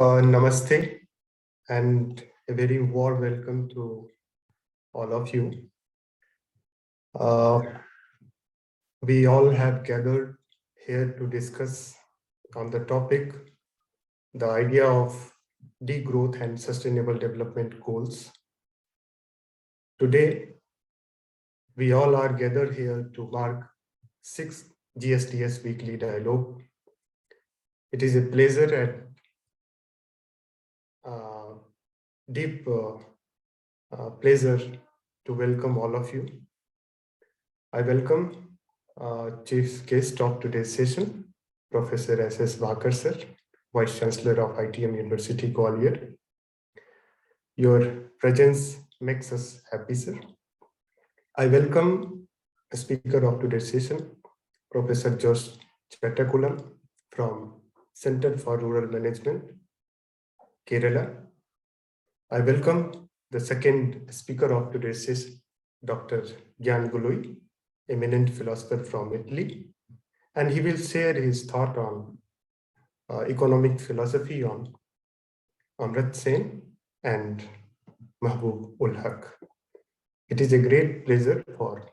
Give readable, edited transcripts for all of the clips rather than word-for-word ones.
Namaste and a very warm welcome to all of you. We all have gathered here to discuss on the topic, the idea of degrowth and sustainable development goals. Today, we all are gathered here to mark 6th GSDS weekly dialogue. It is a pleasure and deep pleasure to welcome all of you. I welcome chief guest of today's session, Professor S.S. Bhakar sir, Vice Chancellor of ITM University, Gwalior. Your presence makes us happy, sir. I welcome the speaker of today's session, Professor Chathukulam from Center for Rural Management, Kerala. I welcome the second speaker of today's session, Dr. Gianluigi, Eminent Philosopher from Italy, and he will share his thought on economic philosophy on Amartya and Mahbub ul Haq. It is a great pleasure for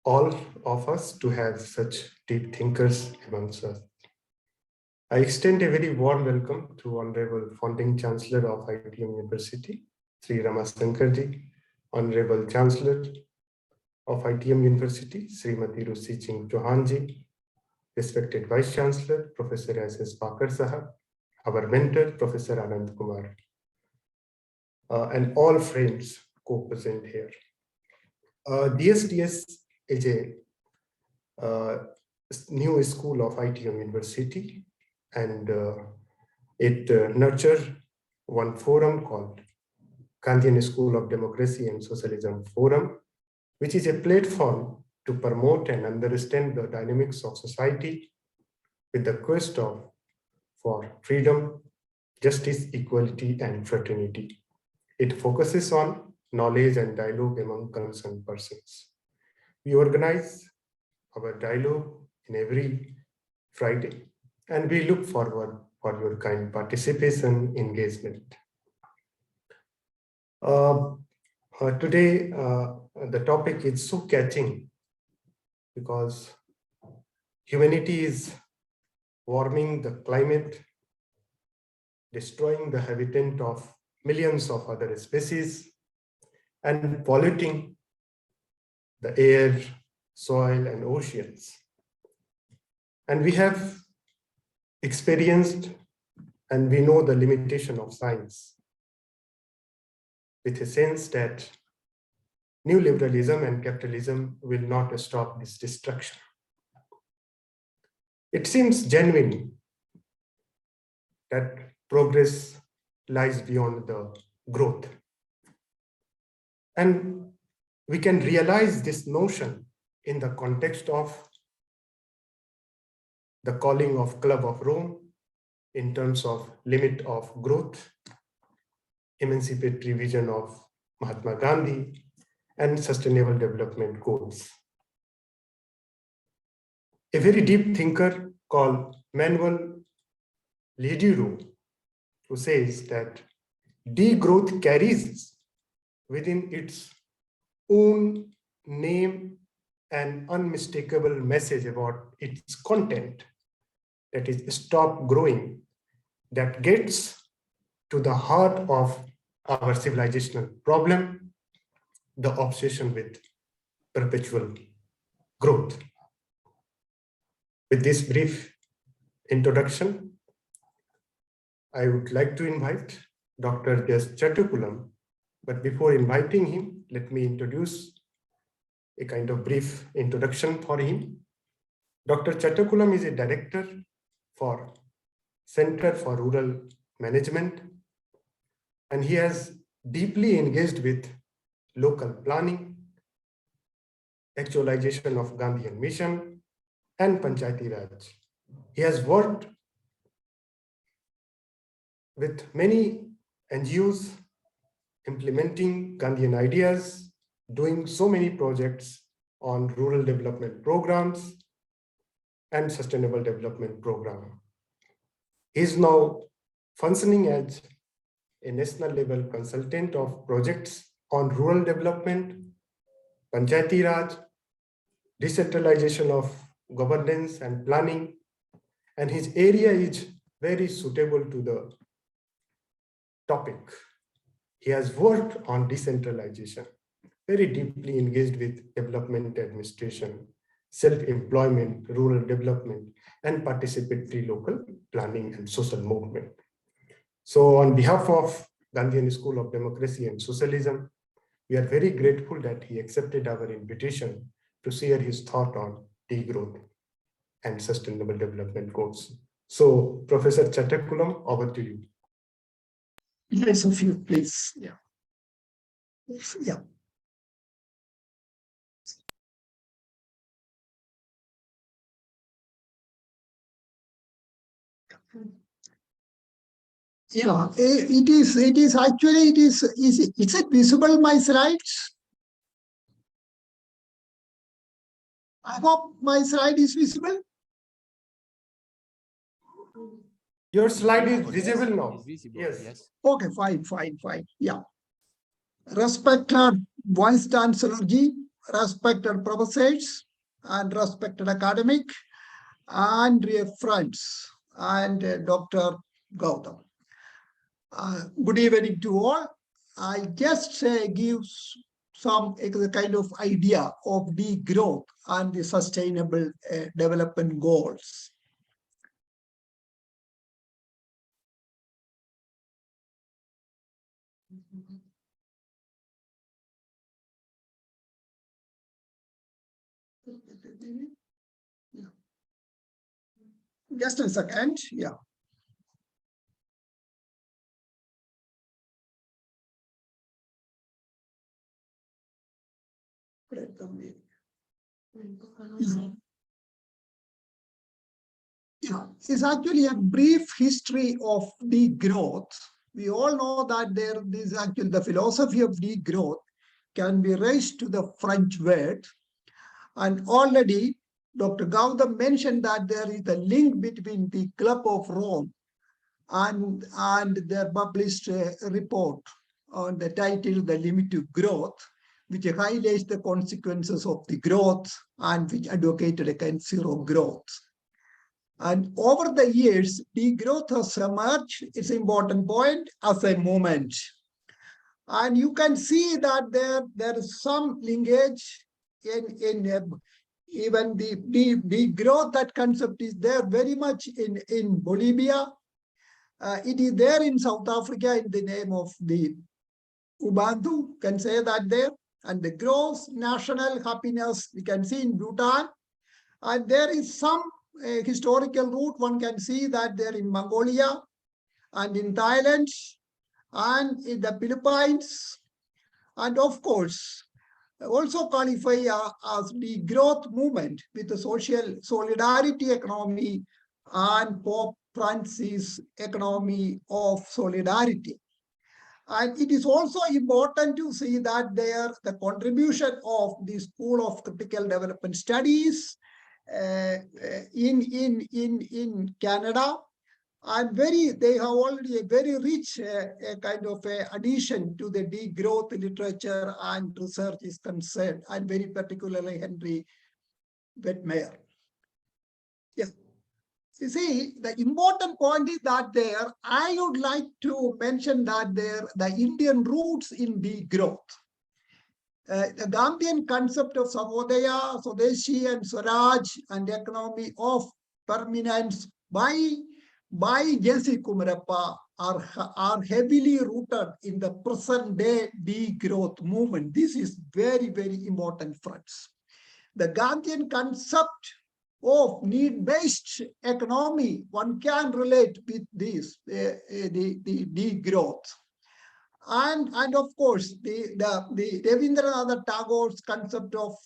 all of us to have such deep thinkers amongst us. I extend a very warm welcome to Honorable Founding Chancellor of ITM University, Sri Ramasankarji, Honorable Chancellor of ITM University, Srimati Rusi Ching Chauhanji, respected Vice Chancellor, Professor S.S. Bhakar Sahab, our mentor, Professor Anand Kumar, and all friends co-present here. GSDS is a new school of ITM University, and it nurtures one forum called Gandhian School of Democracy and Socialism Forum, which is a platform to promote and understand the dynamics of society with the quest for freedom, justice, equality, and fraternity. It focuses on knowledge and dialogue among concerned persons. We organize our dialogue in every Friday, and we look forward for your kind participation, engagement. Today, the topic is so catching because humanity is warming the climate, destroying the habitat of millions of other species, and polluting the air, soil, and oceans. And we have experienced and we know the limitation of science, with a sense that neoliberalism and capitalism will not stop this destruction. It seems genuine that progress lies beyond the growth. And we can realize this notion in the context of the calling of Club of Rome in terms of limit of growth, emancipatory vision of Mahatma Gandhi, and sustainable development goals. A very deep thinker called Manuel Leduro, who says that degrowth carries within its own name an unmistakable message about its content, that is, stop growing, that gets to the heart of our civilizational problem, the obsession with perpetual growth. With this brief introduction, I would like to invite Dr. Chathukulam, but before inviting him, let me introduce a kind of brief introduction for him. Dr. Chathukulam is a director for Center for Rural Management, and he has deeply engaged with local planning, actualization of Gandhian mission, and Panchayati Raj. He has worked with many NGOs implementing Gandhian ideas, doing so many projects on rural development programs and sustainable development program. He is now functioning as a national level consultant of projects on rural development, Panchayati Raj, decentralization of governance and planning, and his area is very suitable to the topic. He has worked on decentralization, very deeply engaged with development administration, self-employment, rural development, and participatory local planning and social movement. So on behalf of Gandhian School of Democracy and Socialism, we are very grateful that he accepted our invitation to share his thought on degrowth and sustainable development goals. So, Professor Chathukulam, over to you. Yes, of you, please. Yeah. Yeah. Yeah, it is actually, is it visible, my slides? I hope my slide is visible. Your slide is visible now. Yes. Okay, fine. Yeah. Respected Vice Chancellor Ji, respected professors, and respected academic, and dear friends, and Dr. Gautam. Good evening to all. I just give some kind of idea of degrowth and the sustainable development goals. Just a second, yeah. Yeah, it's actually a brief history of degrowth. We all know that there is actually the philosophy of degrowth can be raised to the French word. And already Dr. Gautam mentioned that there is a link between the Club of Rome and their published report on the title, The Limit to Growth, which highlights the consequences of the growth and which advocated against zero growth. And over the years, degrowth has emerged, it's an important point, as a movement. And you can see that there is some linkage in even the growth, that concept is there very much in Bolivia. It is there in South Africa in the name of the Ubuntu, can say that there. And the gross national happiness we can see in Bhutan. And there is some historical root, one can see that there in Mongolia and in Thailand and in the Philippines. And of course, also qualify as the growth movement with the social solidarity economy and Pope Francis economy of solidarity. And it is also important to see that there the contribution of the School of Critical Development Studies in Canada, and they have already a very rich kind of addition to the degrowth literature and research is concerned, and very particularly Henry Wettmeyer. Yeah. You see, the important point is that there, I would like to mention that there, the Indian roots in degrowth. The Gandhian concept of Savodaya, Swadeshi, and Swaraj, and economy of permanence by J.C. Kumarappa are heavily rooted in the present day degrowth movement. This is very, very important, friends. The Gandhian concept of need-based economy, one can relate with this, the degrowth. And of course, the Rabindranath Tagore's concept of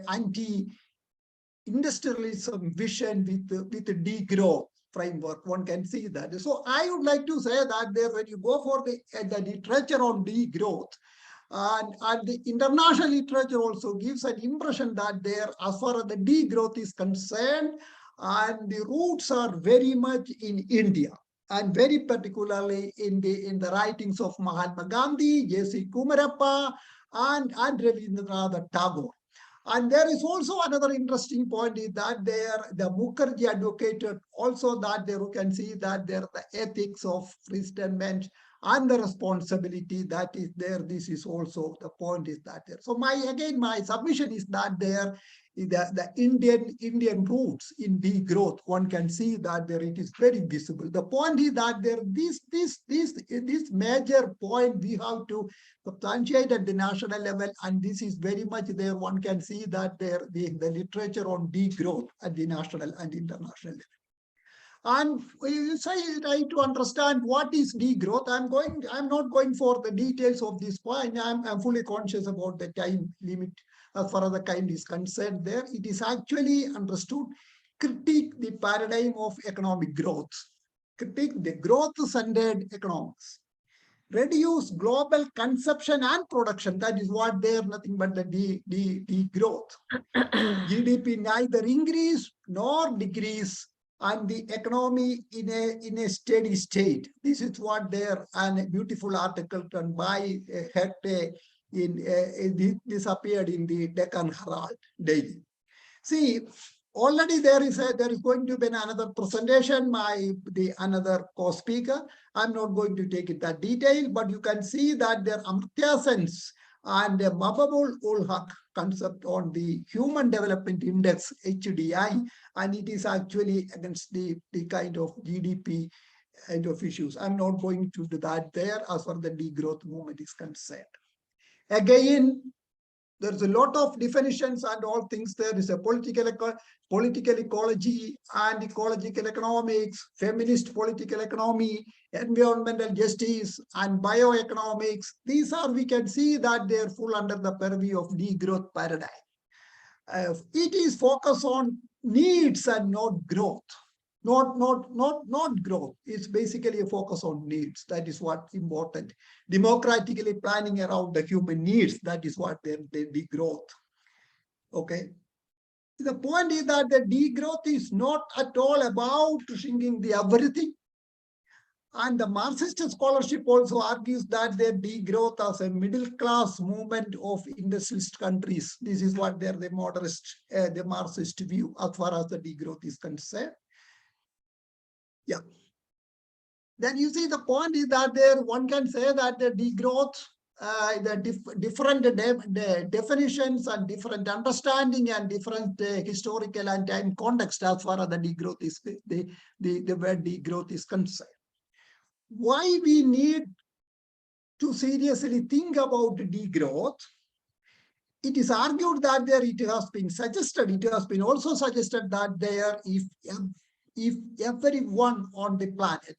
anti-industrialism vision with the degrowth framework, one can see that. So I would like to say that there, when you go for the literature on degrowth, and the international literature also gives an impression that there, as far as the degrowth is concerned, and the roots are very much in India. and very particularly in the writings of Mahatma Gandhi, J.C. Kumarappa, and Rabindranath Tagore. And there is also another interesting point is that the Mukherjee advocated also that there you can see that there the ethics of freedom and the responsibility that is there. This is also the point is that there. So my submission is that there the Indian roots in degrowth, one can see that there it is very visible. The point is that there this major point we have to substantiate at the national level, and this is very much there. One can see that there the literature on degrowth at the national and international level. And you say try to understand what is degrowth. I'm not going for the details of this point. I'm fully conscious about the time limit as far as the kind is concerned there. It is actually understood, critique the paradigm of economic growth, critique the growth-centered economics, reduce global consumption and production. That is what they're nothing but the degrowth. GDP neither increase nor decrease, and the economy in a steady state. This is what there, and a beautiful article done by Hector this appeared in the Deccan Herald daily. See, already there is going to be another presentation by another co-speaker. I'm not going to take it that detail, but you can see that there Amartya sense and the Mahbub ul Haq concept on the Human Development Index, HDI, and it is actually against the kind of GDP kind of issues. I'm not going to do that there as far as the degrowth movement is concerned. Again, there's a lot of definitions and all things. There is a political ecology and ecological economics, feminist political economy, environmental justice, and bioeconomics. These are, we can see that they're full under the purview of degrowth paradigm. It is focused on needs and not growth. Not growth. It's basically a focus on needs. That is what's important. Democratically planning around the human needs. That is what the degrowth. Okay. The point is that the degrowth is not at all about shrinking the everything. And the Marxist scholarship also argues that the degrowth as a middle class movement of industrialist countries. This is what they're the Marxist view as far as the degrowth is concerned. Yeah. Then you see the point is that there one can say that the degrowth, different definitions and different understanding and different historical and time context as far as the degrowth is the word degrowth is concerned. Why we need to seriously think about degrowth? It is argued that there it has been suggested. It has been also suggested that there if everyone on the planet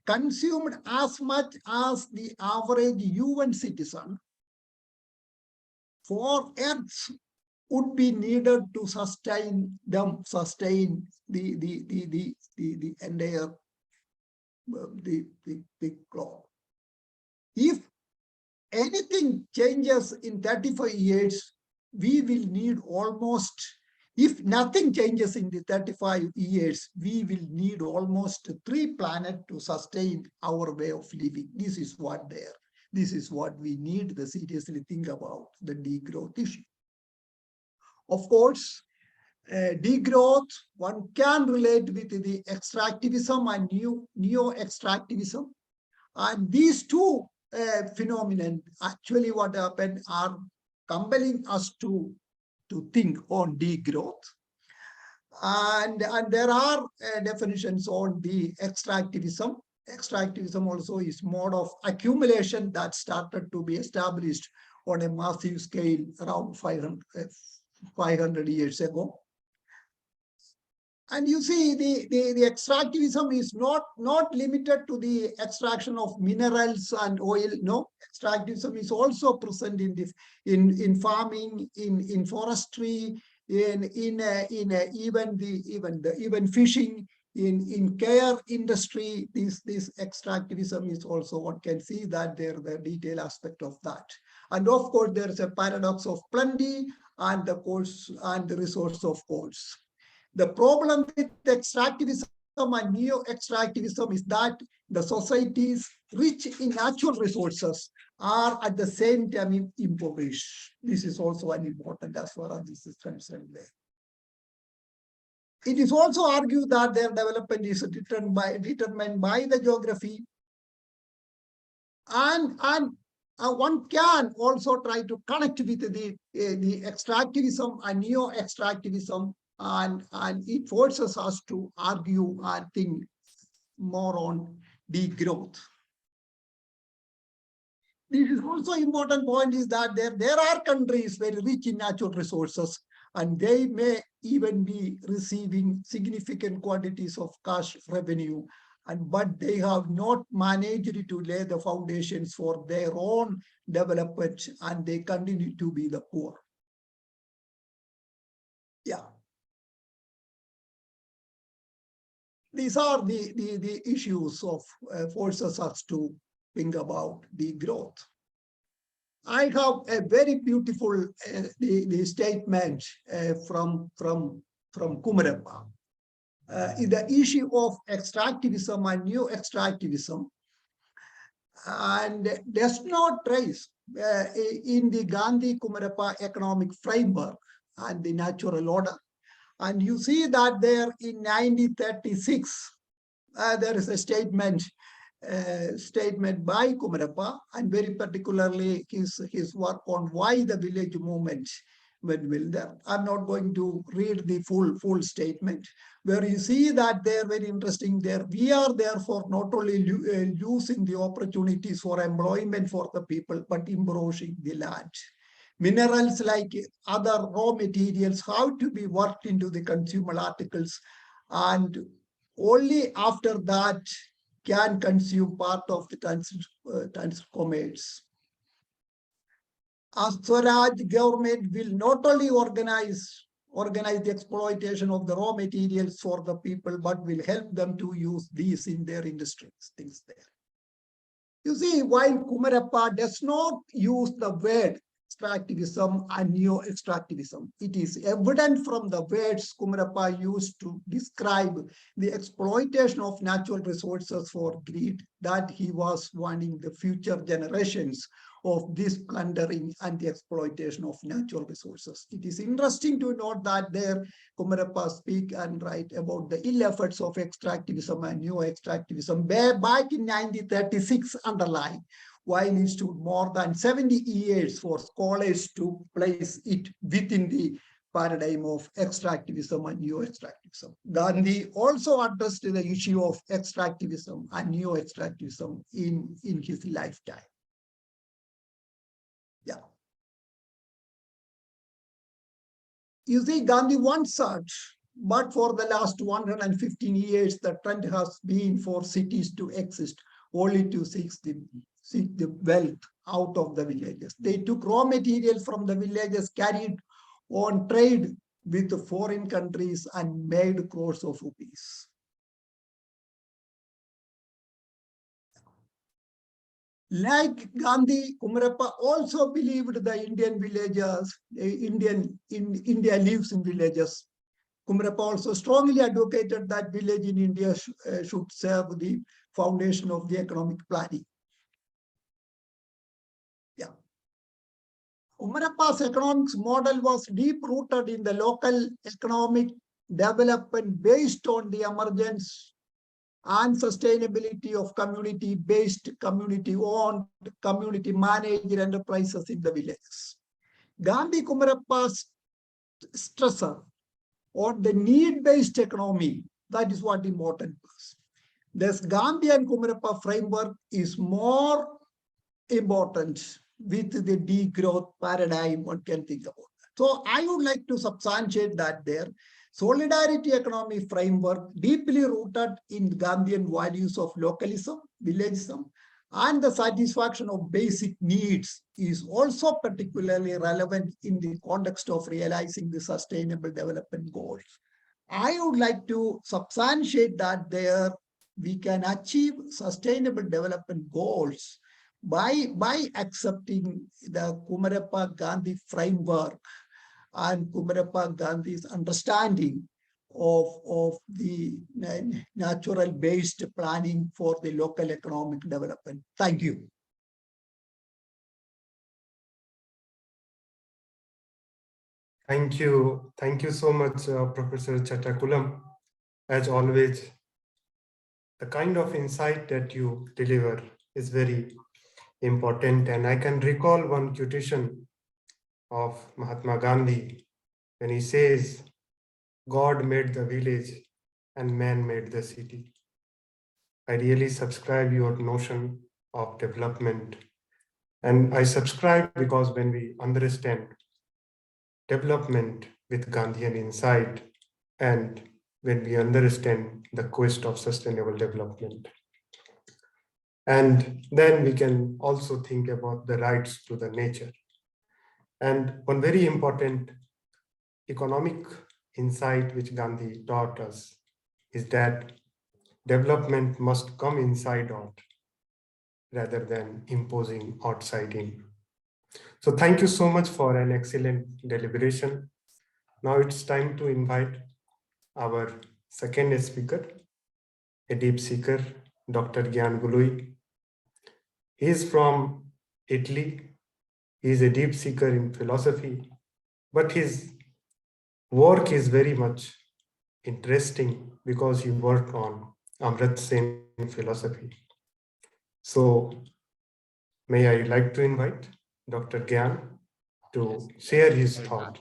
consumed as much as the average UN citizen, 4 Earths would be needed to sustain the entire the globe. If anything changes in 35 years, we will need almost, if nothing changes in the 35 years, we will need almost 3 planets to sustain our way of living. This is what this is what we need to seriously think about the degrowth issue. Of course, degrowth, one can relate with the extractivism and neo-extractivism. And these two phenomena, actually what happened, are compelling us to think on degrowth. And there are definitions on the extractivism. Extractivism also is mode of accumulation that started to be established on a massive scale around 500 years ago. And you see, the extractivism is not limited to the extraction of minerals and oil. No, extractivism is also present in farming, in forestry, even fishing, in care industry. This extractivism is also, one can see that there the detailed aspect of that. And of course, there is a paradox of plenty and the resource of course. The problem with extractivism and neo-extractivism is that the societies rich in natural resources are at the same time impoverished. This is also an important as far as this is concerned. It is also argued that their development is determined by the geography, and one can also try to connect with the extractivism and neo-extractivism, and it forces us to argue and think more on degrowth. This is also important point is that there are countries very rich in natural resources, and they may even be receiving significant quantities of cash revenue, but they have not managed to lay the foundations for their own development, and they continue to be the poor. Yeah. These are the issues of forces us to think about the growth. I have a very beautiful the statement from Kumarappa. The issue of extractivism and new extractivism, and does not trace in the Gandhi Kumarappa economic framework and the natural order. And you see that there in 1936, there is a statement by Kumarappa, and very particularly his work on why the village movement went well there. I'm not going to read the full statement, where you see that they're very interesting there. We are therefore not only using the opportunities for employment for the people, but improving the land. Minerals like other raw materials have to be worked into the consumer articles, and only after that can consume part of the commerce. A Swaraj government will not only organize the exploitation of the raw materials for the people, but will help them to use these in their industries, things there. You see, while Kumarappa does not use the word extractivism and neo-extractivism, it is evident from the words Kumarappa used to describe the exploitation of natural resources for greed that he was warning the future generations of this plundering and the exploitation of natural resources. It is interesting to note that there Kumarappa speak and write about the ill efforts of extractivism and neo-extractivism back in 1936 underlying, while it took more than 70 years for scholars to place it within the paradigm of extractivism and neo-extractivism. Gandhi also addressed the issue of extractivism and neo-extractivism in his lifetime. Yeah. You see, Gandhi once said, but for the last 115 years, the trend has been for cities to exist only to seek the wealth out of the villages. They took raw material from the villages, carried on trade with foreign countries, and made crores of rupees. Like Gandhi, Kumarappa also believed the Indian villagers, India lives in villages. Kumarappa also strongly advocated that village in India should serve the foundation of the economic planning. Yeah. Kumarappa's economics model was deep-rooted in the local economic development based on the emergence and sustainability of community-based, community-owned, community-managed enterprises in the villages. Gandhi Kumarappa's stressor on the need-based economy, that is what important was. This Gandhian Kumarappa framework is more important with the degrowth paradigm, one can think about that. So I would like to substantiate that there. Solidarity economy framework deeply rooted in Gandhian values of localism, villagism, and the satisfaction of basic needs is also particularly relevant in the context of realizing the sustainable development goals. I would like to substantiate that there we can achieve sustainable development goals by accepting the Kumarappa Gandhi framework and Kumarappa Gandhi's understanding of the natural-based planning for the local economic development. Thank you. Thank you. Thank you so much, Professor Chathukulam. As always, the kind of insight that you deliver is very important. And I can recall one quotation of Mahatma Gandhi when he says, God made the village and man made the city. I really subscribe your notion of development. And I subscribe because when we understand development with Gandhian insight and when we understand the quest of sustainable development, and then we can also think about the rights to the nature. And one very important economic insight which Gandhi taught us is that development must come inside out rather than imposing outside in. So thank you so much for an excellent deliberation. Now it's time to invite our second speaker, a deep seeker, Dr. Gianluigi. He is from Italy. He is a deep seeker in philosophy, but his work is very much interesting because he worked on Amartya Sen philosophy. So may I like to invite Dr. Gyan to share his thought.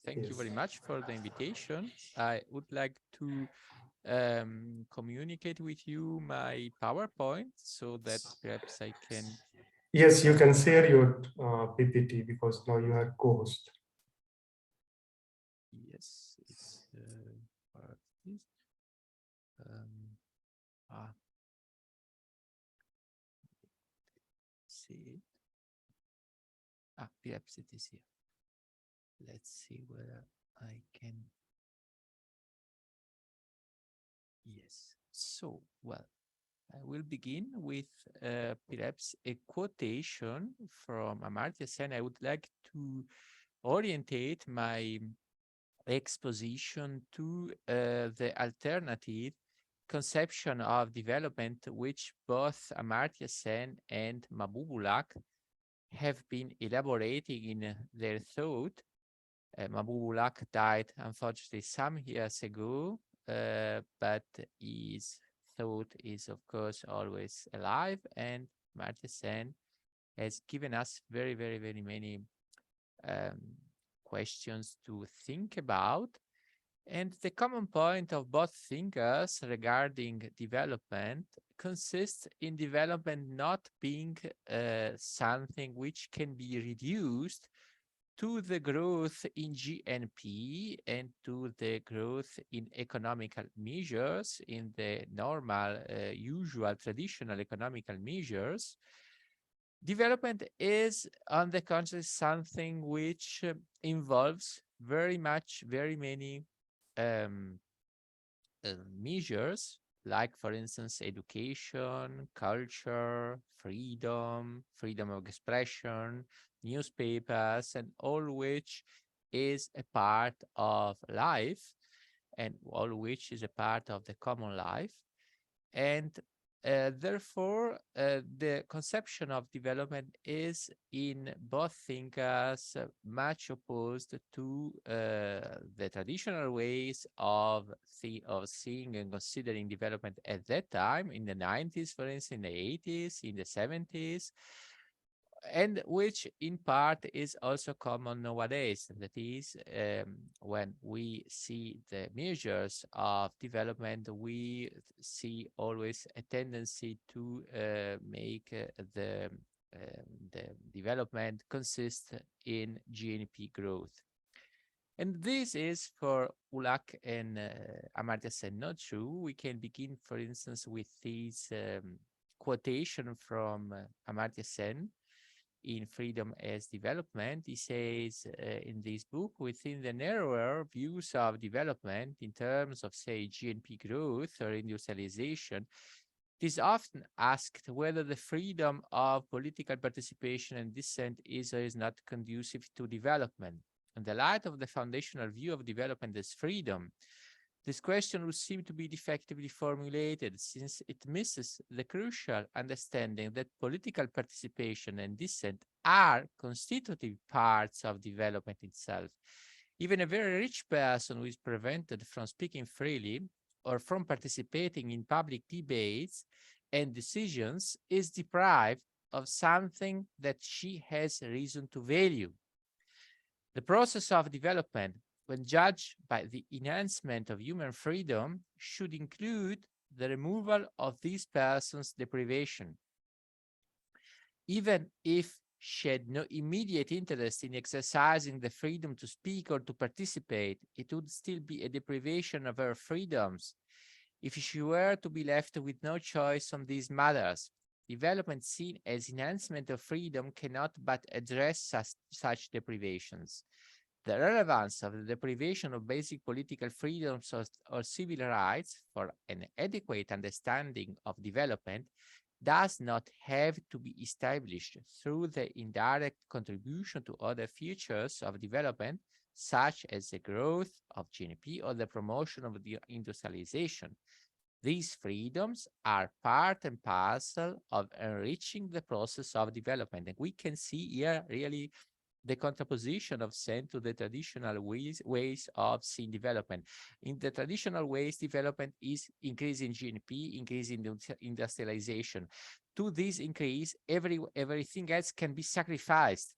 Thank you Yes. very much for the invitation. I would like to communicate with you my PowerPoint so that perhaps I can. Yes, you can share your PPT because now you are co-host. Yes, it's part of this. Ah, see it. Perhaps it is here. Let's see whether I can. Yes. So, well, I will begin with perhaps a quotation from Amartya Sen. I would like to orientate my exposition to the alternative conception of development which both Amartya Sen and Mahbub have been elaborating in their thought. Mahbub died unfortunately some years ago, but his thought is of course always alive, and Amartya Sen has given us very, very, very many questions to think about. And the common point of both thinkers regarding development consists in development not being something which can be reduced to the growth in GNP and to the growth in economical measures, in the normal, usual, traditional economical measures. Development is, on the contrary, something which involves very many measures, like, for instance, education, culture, freedom of expression, newspapers, and all which is a part of life, and all which is a part of the common life. And therefore, the conception of development is in both thinkers much opposed to the traditional ways of seeing and considering development at that time, in the 90s, for instance, in the 80s, in the 70s, and which in part is also common nowadays. That is, when we see the measures of development, we see always a tendency to make the development consist in GNP growth. And this is for Ulak and Amartya Sen not true. We can begin, for instance, with this quotation from Amartya Sen in Freedom as Development. He says in this book, within the narrower views of development in terms of, say, GNP growth or industrialization, it is often asked whether the freedom of political participation and dissent is or is not conducive to development. In the light of the foundational view of development as freedom, This question would seem to be defectively formulated since it misses the crucial understanding that political participation and dissent are constitutive parts of development itself. Even a very rich person who is prevented from speaking freely or from participating in public debates and decisions is deprived of something that she has reason to value. The process of development, when judged by the enhancement of human freedom, should include the removal of this person's deprivation. Even if she had no immediate interest in exercising the freedom to speak or to participate, it would still be a deprivation of her freedoms. If she were to be left with no choice on these matters, development seen as enhancement of freedom cannot but address such deprivations. The relevance of the deprivation of basic political freedoms or civil rights for an adequate understanding of development does not have to be established through the indirect contribution to other features of development, such as the growth of GNP or the promotion of the industrialization. These freedoms are part and parcel of enriching the process of development. And we can see here really the contraposition of Sen to the traditional ways of seeing development. In the traditional ways, development is increasing GNP, increasing industrialization. To this increase, everything else can be sacrificed.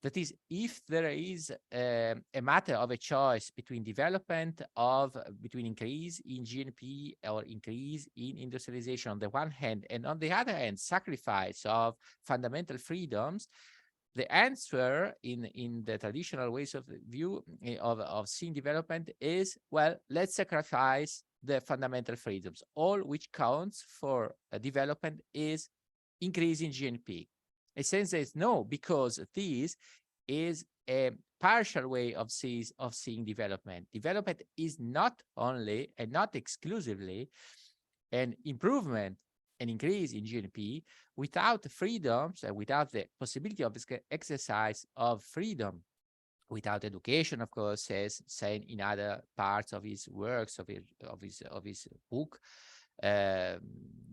That is, if there is a matter of a choice between between increase in GNP or increase in industrialization on the one hand, and on the other hand, sacrifice of fundamental freedoms, the answer in the traditional ways of view of seeing development is, well, let's sacrifice the fundamental freedoms. All which counts for development is increasing GNP. A sense is no, because this is a partial way of seeing development. Development is not only and not exclusively an improvement, an increase in GNP without the freedoms and without the possibility of exercise of freedom, without education, of course, as saying in other parts of his works, of his book,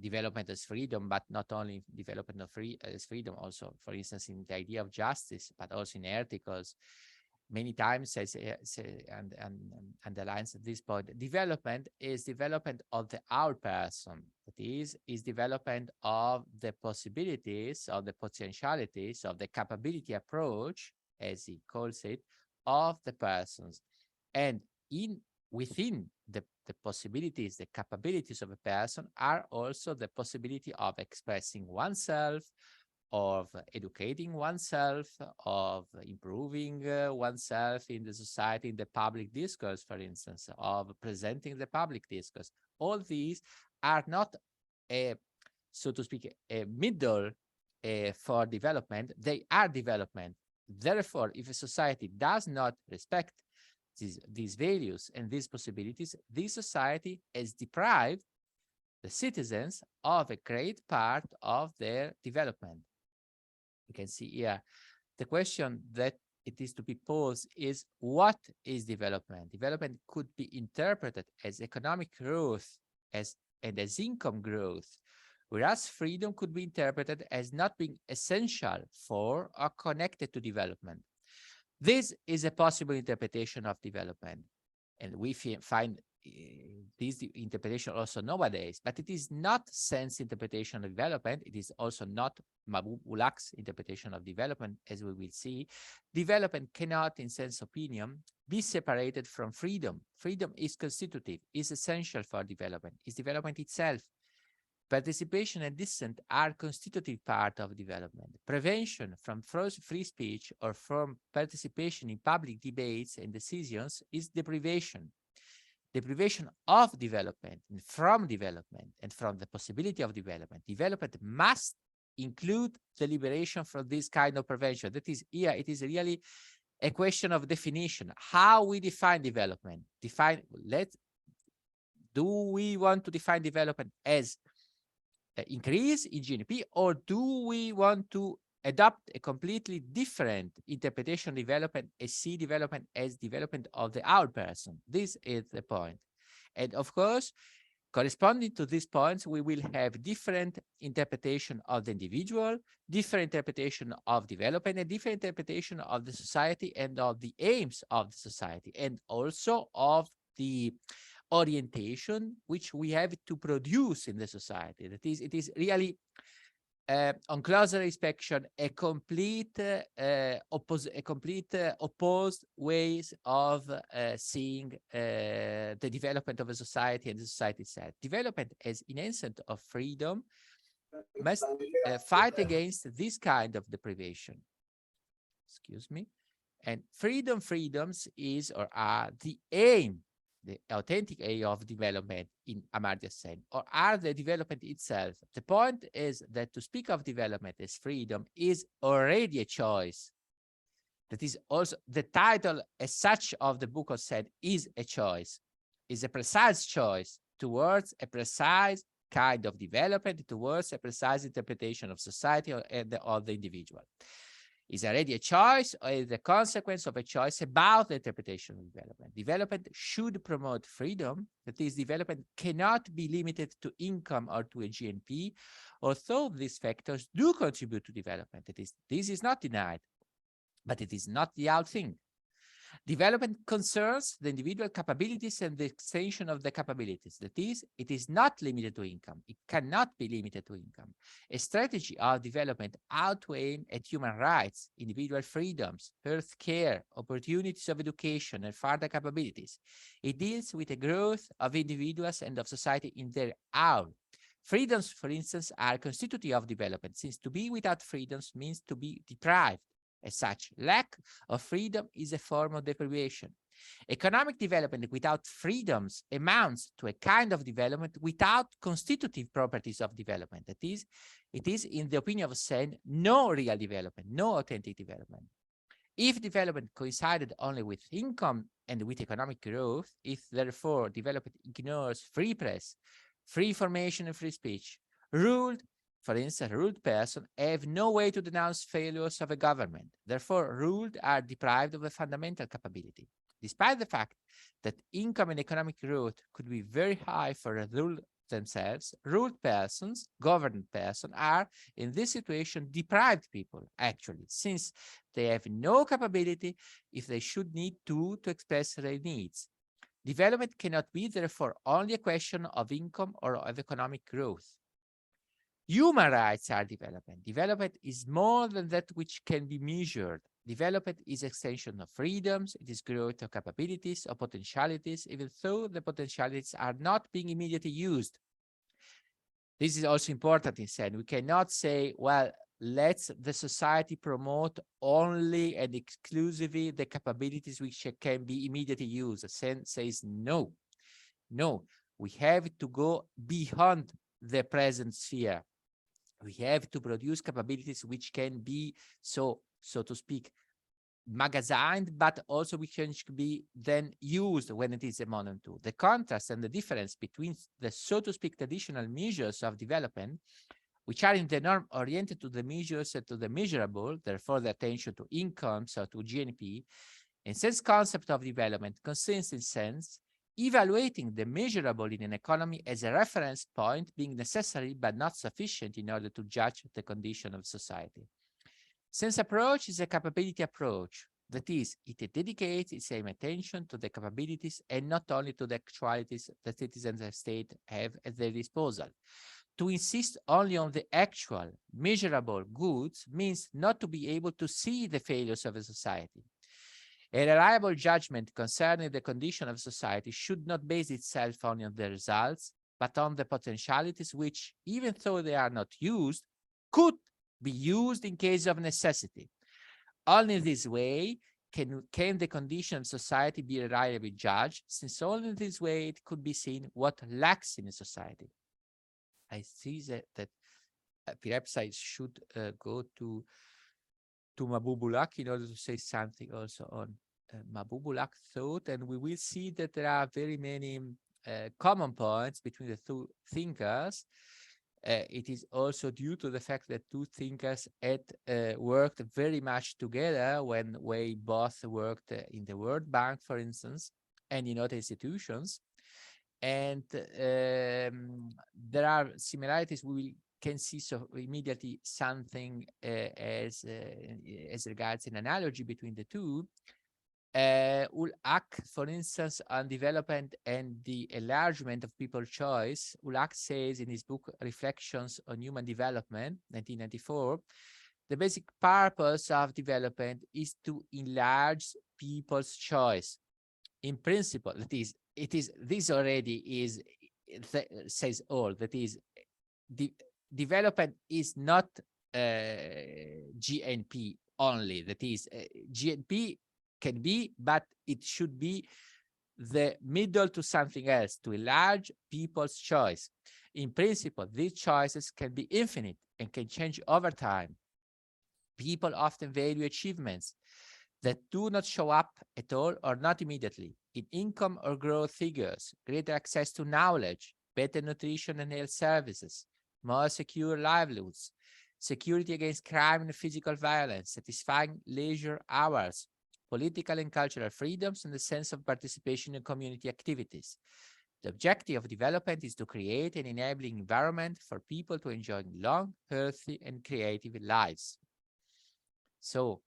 development as freedom, but not only development of as freedom, also, for instance, in the idea of justice, but also in articles. Many times says and underlines at this point, development is development of the our person. That is development of the possibilities, of the potentialities, of the capability approach, as he calls it, of the persons. And within the possibilities, the capabilities of a person are also the possibility of expressing oneself, of educating oneself, of improving oneself in the society, in the public discourse, for instance, of presenting the public discourse. All these are not, so to speak, a middle for development. They are development. Therefore, if a society does not respect these values and these possibilities, this society has deprived the citizens of a great part of their development. You can see here the question that it is to be posed is, what is development? Development could be interpreted as economic growth and as income growth, whereas freedom could be interpreted as not being essential for or connected to development. This is a possible interpretation of development, and we find this interpretation also nowadays, but it is not Sen's interpretation of development. It is also not Mahbub Ulaq's interpretation of development, as we will see. Development cannot, in Sen's opinion, be separated from freedom. Freedom is constitutive, is essential for development, is development itself. Participation and dissent are constitutive part of development. Prevention from free speech or from participation in public debates and decisions is deprivation. Deprivation of development and from the possibility of development. Development must include the liberation from this kind of prevention. That is, here it is really a question of definition. How we define development? Do we want to define development as increase in GNP, or do we want to adopt a completely different interpretation of development and see development as development of the our person? This is the point. And of course, corresponding to these points, we will have different interpretation of the individual, different interpretation of development, and different interpretation of the society and of the aims of the society, and also of the orientation which we have to produce in the society. That is, it is really on closer inspection, a complete opposed ways of seeing the development of a society and the society itself. Development as an essence of freedom must fight against this kind of deprivation. Excuse me. And freedoms is or are the aim, the authentic aim of development in Amartya's sense, or are the development itself. The point is that to speak of development as freedom is already a choice. That is also the title as such of the book of said is a choice, is a precise choice towards a precise kind of development, towards a precise interpretation of society and of the individual. Is already a choice or is the consequence of a choice about the interpretation of development. Development should promote freedom. That is, development cannot be limited to income or to a GNP, although these factors do contribute to development. This is not denied, but it is not the whole thing. Development concerns the individual capabilities and the extension of the capabilities. That is, it is not limited to income. It cannot be limited to income. A strategy of development ought to aim at human rights, individual freedoms, health care, opportunities of education, and further capabilities. It deals with the growth of individuals and of society in their own. Freedoms, for instance, are constitutive of development, since to be without freedoms means to be deprived. As such, lack of freedom is a form of deprivation. Economic development without freedoms amounts to a kind of development without constitutive properties of development. That is, it is, in the opinion of Sen, no real development, no authentic development. If development coincided only with income and with economic growth, if therefore development ignores free press, free information and free speech, for instance, ruled persons have no way to denounce failures of a government. Therefore, ruled are deprived of a fundamental capability. Despite the fact that income and economic growth could be very high for the ruled themselves, ruled persons, governed persons are, in this situation, deprived people, actually, since they have no capability if they should need to express their needs. Development cannot be, therefore, only a question of income or of economic growth. Human rights are development. Development is more than that which can be measured. Development is extension of freedoms, it is growth of capabilities, of potentialities, even though the potentialities are not being immediately used. This is also important in saying we cannot say, well, let's the society promote only and exclusively the capabilities which can be immediately used. Sen says no. No, we have to go beyond the present sphere. We have to produce capabilities which can be, so to speak, magazined, but also which can be then used when it is a modern tool. The contrast and the difference between the, so to speak, traditional measures of development, which are in the norm oriented to the measures and to the measurable, therefore the attention to incomes or to GNP, and sense concept of development consists in sense evaluating the measurable in an economy as a reference point being necessary but not sufficient in order to judge the condition of society. Sense approach is a capability approach. That is, it dedicates its same attention to the capabilities and not only to the actualities that citizens of state have at their disposal. To insist only on the actual, measurable goods means not to be able to see the failures of a society. A reliable judgment concerning the condition of society should not base itself only on the results, but on the potentialities which, even though they are not used, could be used in case of necessity. Only in this way can the condition of society be reliably judged, since only in this way it could be seen what lacks in a society. I see that perhaps I should go to Mahbub in order to say something also on Mahbub thought, and we will see that there are very many common points between the two thinkers. It is also due to the fact that two thinkers had worked very much together when they both worked in the World Bank, for instance, and in other institutions. And there are similarities. We can see so immediately something as regards an analogy between the two. Ulak, for instance, on development and the enlargement of people's choice, Ulak says in his book Reflections on Human Development, 1994, the basic purpose of development is to enlarge people's choice. In principle, this already is, says all. That is, development is not GNP only. That is, GNP can be, but it should be the middle to something else, to enlarge people's choice. In principle, these choices can be infinite and can change over time. People often value achievements that do not show up at all or not immediately in income or growth figures, greater access to knowledge, better nutrition and health services, more secure livelihoods, security against crime and physical violence, satisfying leisure hours, political and cultural freedoms, and the sense of participation in community activities. The objective of development is to create an enabling environment for people to enjoy long, healthy, and creative lives. So,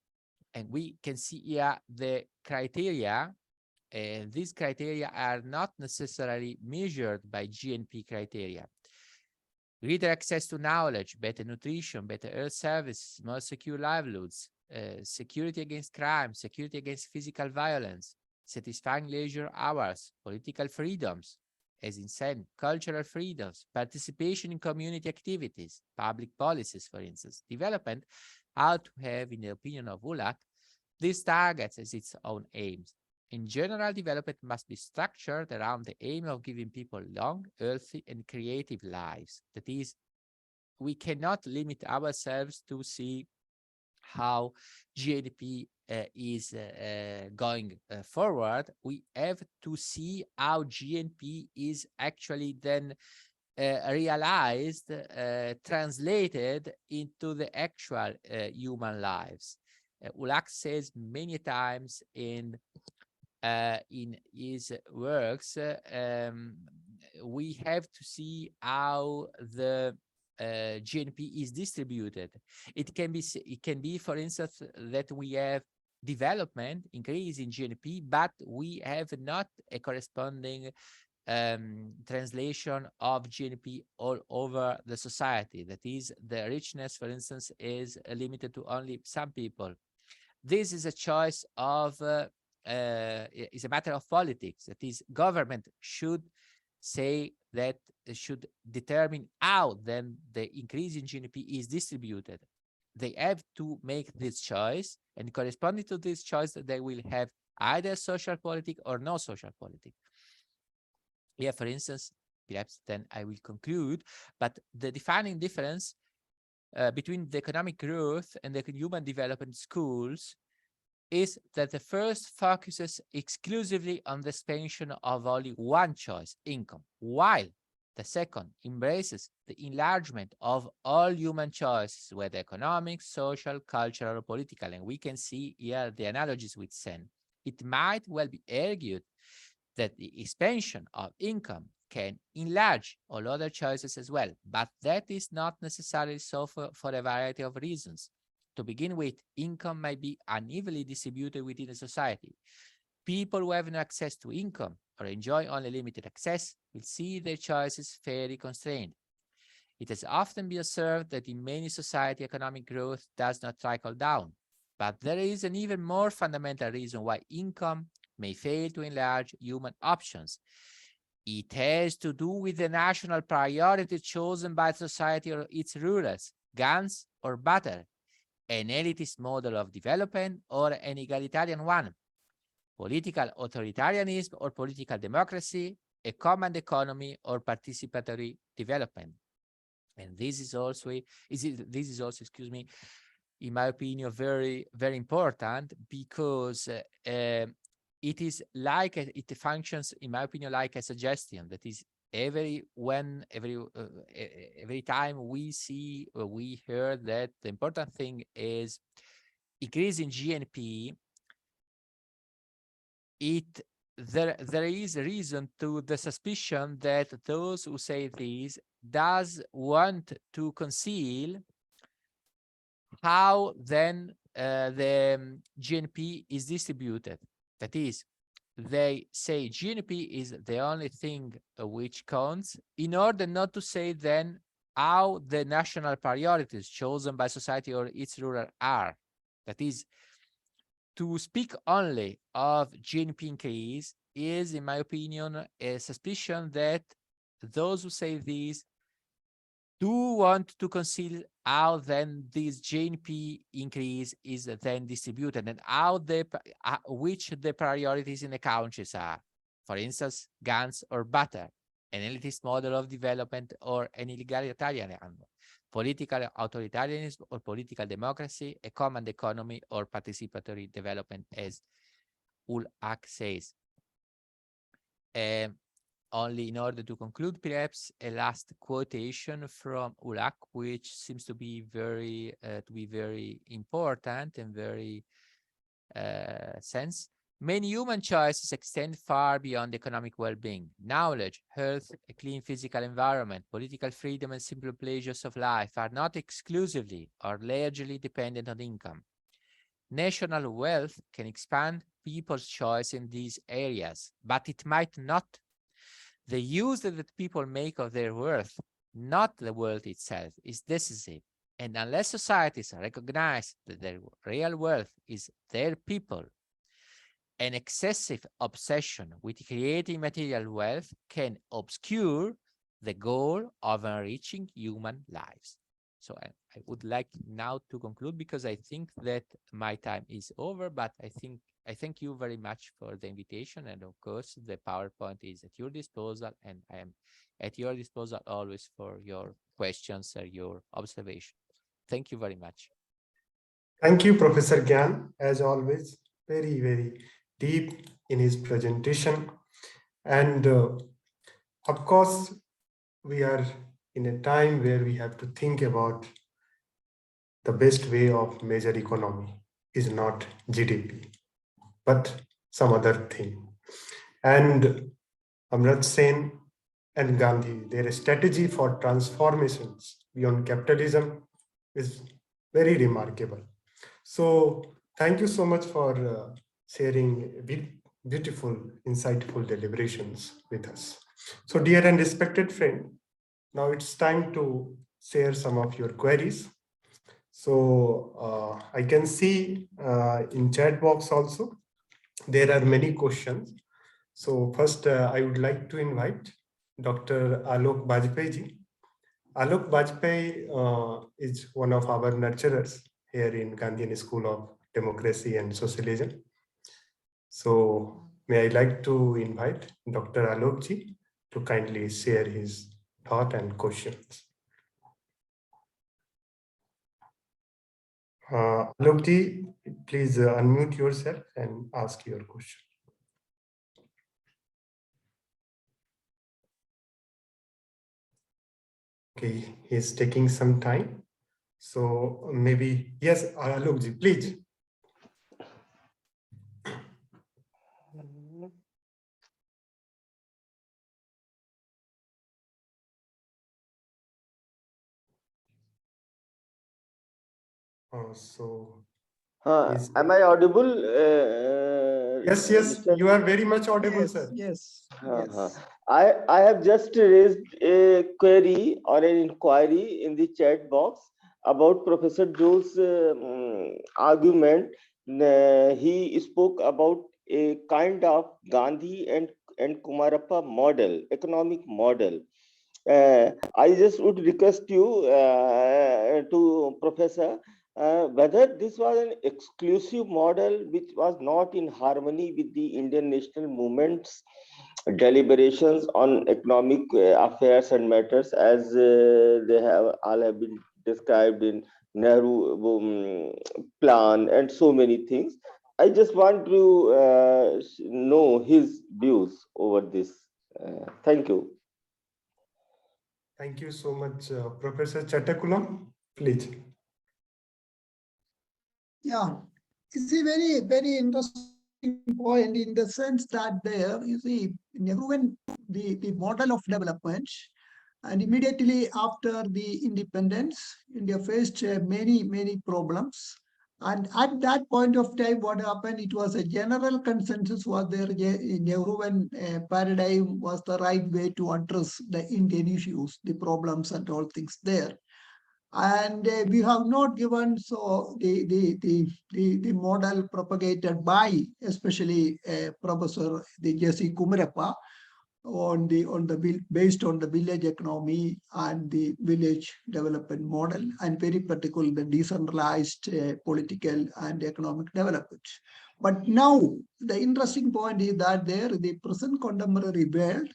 and we can see here the criteria, and these criteria are not necessarily measured by GNP criteria. Greater access to knowledge, better nutrition, better health services, more secure livelihoods, security against crime, security against physical violence, satisfying leisure hours, political freedoms, as in said, cultural freedoms, participation in community activities, public policies, for instance, development, how to have, in the opinion of Ulak, these targets as its own aims. In general, development must be structured around the aim of giving people long, healthy, and creative lives. That is, we cannot limit ourselves to see how GDP is going forward. We have to see how GNP is actually then realized, translated into the actual human lives. Ulak says many times in his works, we have to see how the GNP is distributed. It can be, for instance, that we have development, increase in GNP, but we have not a corresponding translation of GNP all over the society. That is, the richness, for instance, is limited to only some people. This is a choice of, is a matter of politics. That is, government should say that, should determine how then the increase in GNP is distributed. They have to make this choice, and corresponding to this choice, they will have either social politic or no social politic. Yeah, for instance, perhaps then I will conclude, but the defining difference between the economic growth and the human development schools is that the first focuses exclusively on the expansion of only one choice, income, while the second embraces the enlargement of all human choices, whether economic, social, cultural, or political. And we can see here the analogies with Sen. It might well be argued that the expansion of income can enlarge all other choices as well, but that is not necessarily so for a variety of reasons. To begin with, income might be unevenly distributed within a society. People who have no access to income or enjoy only limited access will see their choices fairly constrained. It has often been observed that in many societies, economic growth does not trickle down, but there is an even more fundamental reason why income may fail to enlarge human options. It has to do with the national priority chosen by society or its rulers, guns or butter, an elitist model of development or an egalitarian one, political authoritarianism or political democracy, a common economy or participatory development. And this is also, excuse me, in my opinion, very, very important, because it is like it functions, in my opinion, like a suggestion. That is, every time we see or we hear that the important thing is increasing GNP, it there is a reason to the suspicion that those who say this does want to conceal how then the GNP is distributed. That is, they say GNP is the only thing which counts, in order not to say then how the national priorities chosen by society or its ruler are. That is, to speak only of GNP increase is, in my opinion, a suspicion that those who say this do want to consider how then this GNP increase is then distributed and how which the priorities in the countries are. For instance, guns or butter, an elitist model of development or an egalitarianism, political authoritarianism or political democracy, a common economy or participatory development, as Ulak says. Only in order to conclude, perhaps a last quotation from Ulak, which seems to be very important and very sense. Many human choices extend far beyond economic well-being. Knowledge, health, a clean physical environment, political freedom, and simple pleasures of life are not exclusively or largely dependent on income. National wealth can expand people's choice in these areas, but it might not. The use that people make of their wealth, not the wealth itself, is decisive. And unless societies recognize that their real wealth is their people, an excessive obsession with creating material wealth can obscure the goal of enriching human lives. So I would like now to conclude because I think that my time is over, but I thank you very much for the invitation. And of course, the PowerPoint is at your disposal, and I am at your disposal always for your questions or your observation. Thank you very much. Thank you, Professor Gyan, as always, very, very deep in his presentation. And of course, we are in a time where we have to think about the best way of measure economy is not GDP, but some other thing. And Amartya Sen and Gandhi, their strategy for transformations beyond capitalism is very remarkable. So thank you so much for sharing beautiful, insightful deliberations with us. So dear and respected friend, now it's time to share some of your queries. So I can see in chat box also, there are many questions. So first, I would like to invite Dr. Alok Bajpai ji. Alok Bajpai is one of our nurturers here in Gandhian School of Democracy and Socialism. So may I like to invite Dr. Alok ji to kindly share his thought and questions. Alok ji, please unmute yourself and ask your question. Okay, he's taking some time. So maybe, yes, Alok ji, please. So am I audible? Yes, yes, Mr. you are very much audible, Yes, sir. yes, Uh, yes. I have just raised a query or an inquiry in the chat box about Professor Joe's argument. He spoke about a kind of Gandhi and Kumarappa model, economic model. I just would request you to Professor whether this was an exclusive model which was not in harmony with the Indian national movement's deliberations on economic affairs and matters as they have all have been described in Nehru plan and so many things. I just want to know his views over this. Thank you. Thank you so much, Professor Chathukulam. Please. Yeah, it's a very, very interesting point in the sense that there, you see, Nehru, the model of development, and immediately after the independence, India faced many problems. And at that point of time, what happened, it was a general consensus was there, Nehruvian paradigm was the right way to address the Indian issues, the problems and all things there. And we have not given so the model propagated by especially Professor the J.C. Kumarappa based on the village economy and the village development model, and very particularly the decentralized political and economic development. But now the interesting point is that the present contemporary world,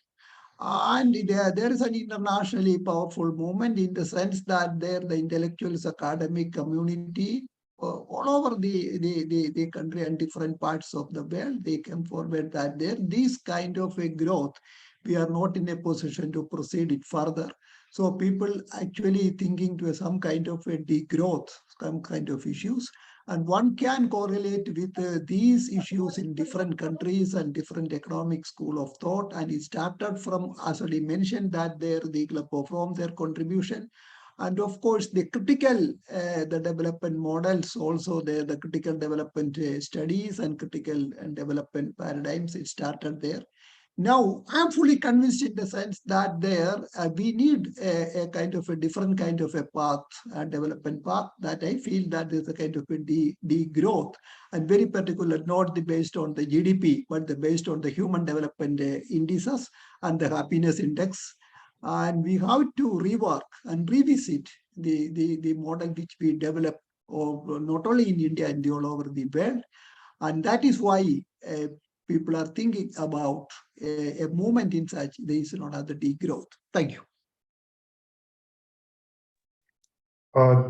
and there is an internationally powerful movement in the sense that the intellectuals, academic community, all over the country and different parts of the world, they come forward that this kind of a growth, we are not in a position to proceed it further. So people actually thinking to some kind of a degrowth, some kind of issues. And one can correlate with these issues in different countries and different economic school of thought. And it started from, as already mentioned, that the club performed their contribution. And of course, the critical, the development models, also the critical development studies and critical and development paradigms, it started there. Now, I'm fully convinced in the sense that we need a kind of a different kind of a path, a development path, that I feel that is a kind of a degrowth, and very particular, not based on the GDP, but based on the human development indices and the happiness index. And we have to rework and revisit the model which we develop, not only in India and all over the world. And that is why people are thinking about a movement in such, there is not other degrowth. Thank you.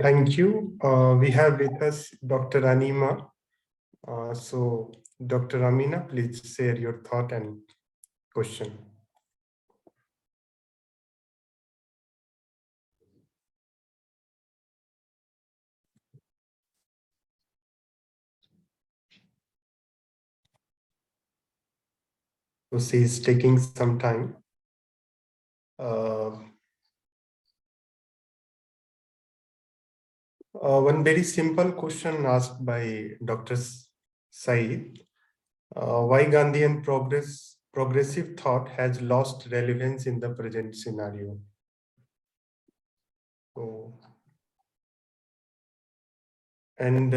Thank you. We have with us Dr. Anima. So, Dr. Amina, please share your thought and question. So she is taking some time. One very simple question asked by Dr. Said. Why Gandhian progressive thought has lost relevance in the present scenario? So, and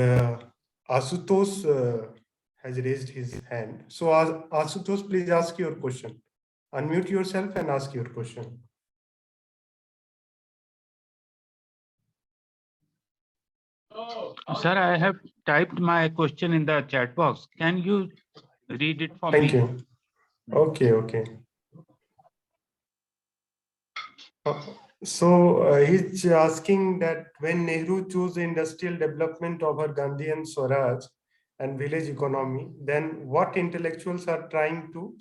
Asutosh has raised his hand. So Asutosh, please ask your question. Unmute yourself and ask your question. Sir, I have typed my question in the chat box. Can you read it for me? Thank you. Okay. So he's asking that when Nehru chose industrial development over Gandhian Swaraj and village economy, then what intellectuals are trying to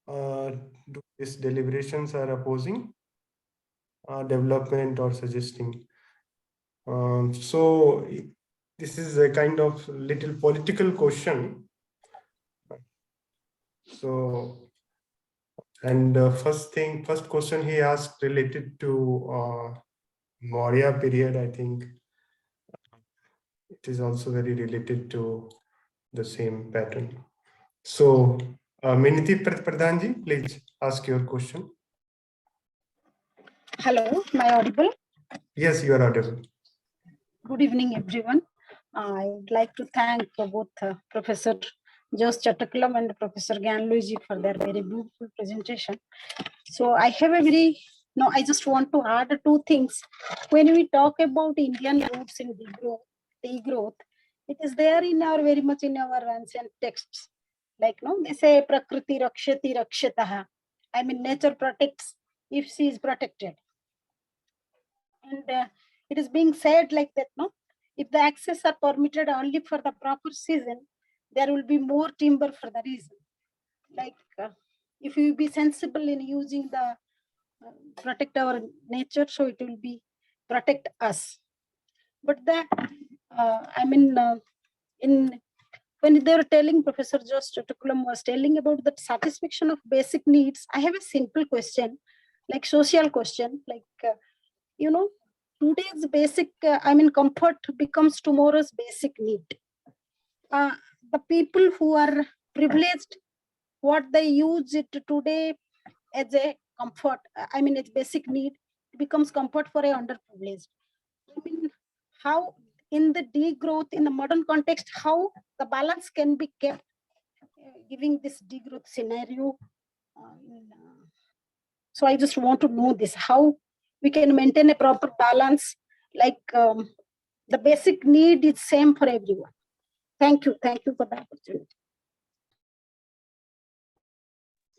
do these deliberations are opposing development or suggesting. So this is a kind of little political question. So, and first question he asked related to Maurya period. I think it is also very related to the same pattern. So, Miniti Pradhanji, please ask your question. Hello, am I audible? Yes, you are audible. Good evening, everyone. I would like to thank both Professor Chathukulam and Professor Gianluigi for their very beautiful presentation. So I have I just want to add two things. When we talk about Indian roots in degrowth, it is there in our very much in our ancient texts. Like, they say Prakriti Rakshati Rakshataha. I mean, nature protects if she is protected. And it is being said like that, if the access are permitted only for the proper season, there will be more timber for the reason. Like if you be sensible in using the protect our nature, so it will be protect us. But that in when they were telling, Professor Chathukulam was telling about the satisfaction of basic needs, I have a simple question, like social question, like, today's basic, comfort becomes tomorrow's basic need. The people who are privileged, what they use it today as a comfort, it's basic need, becomes comfort for a underprivileged. How in the degrowth, in the modern context, how the balance can be kept, giving this degrowth scenario. So I just want to know this, how we can maintain a proper balance, like the basic need is same for everyone. Thank you for the opportunity.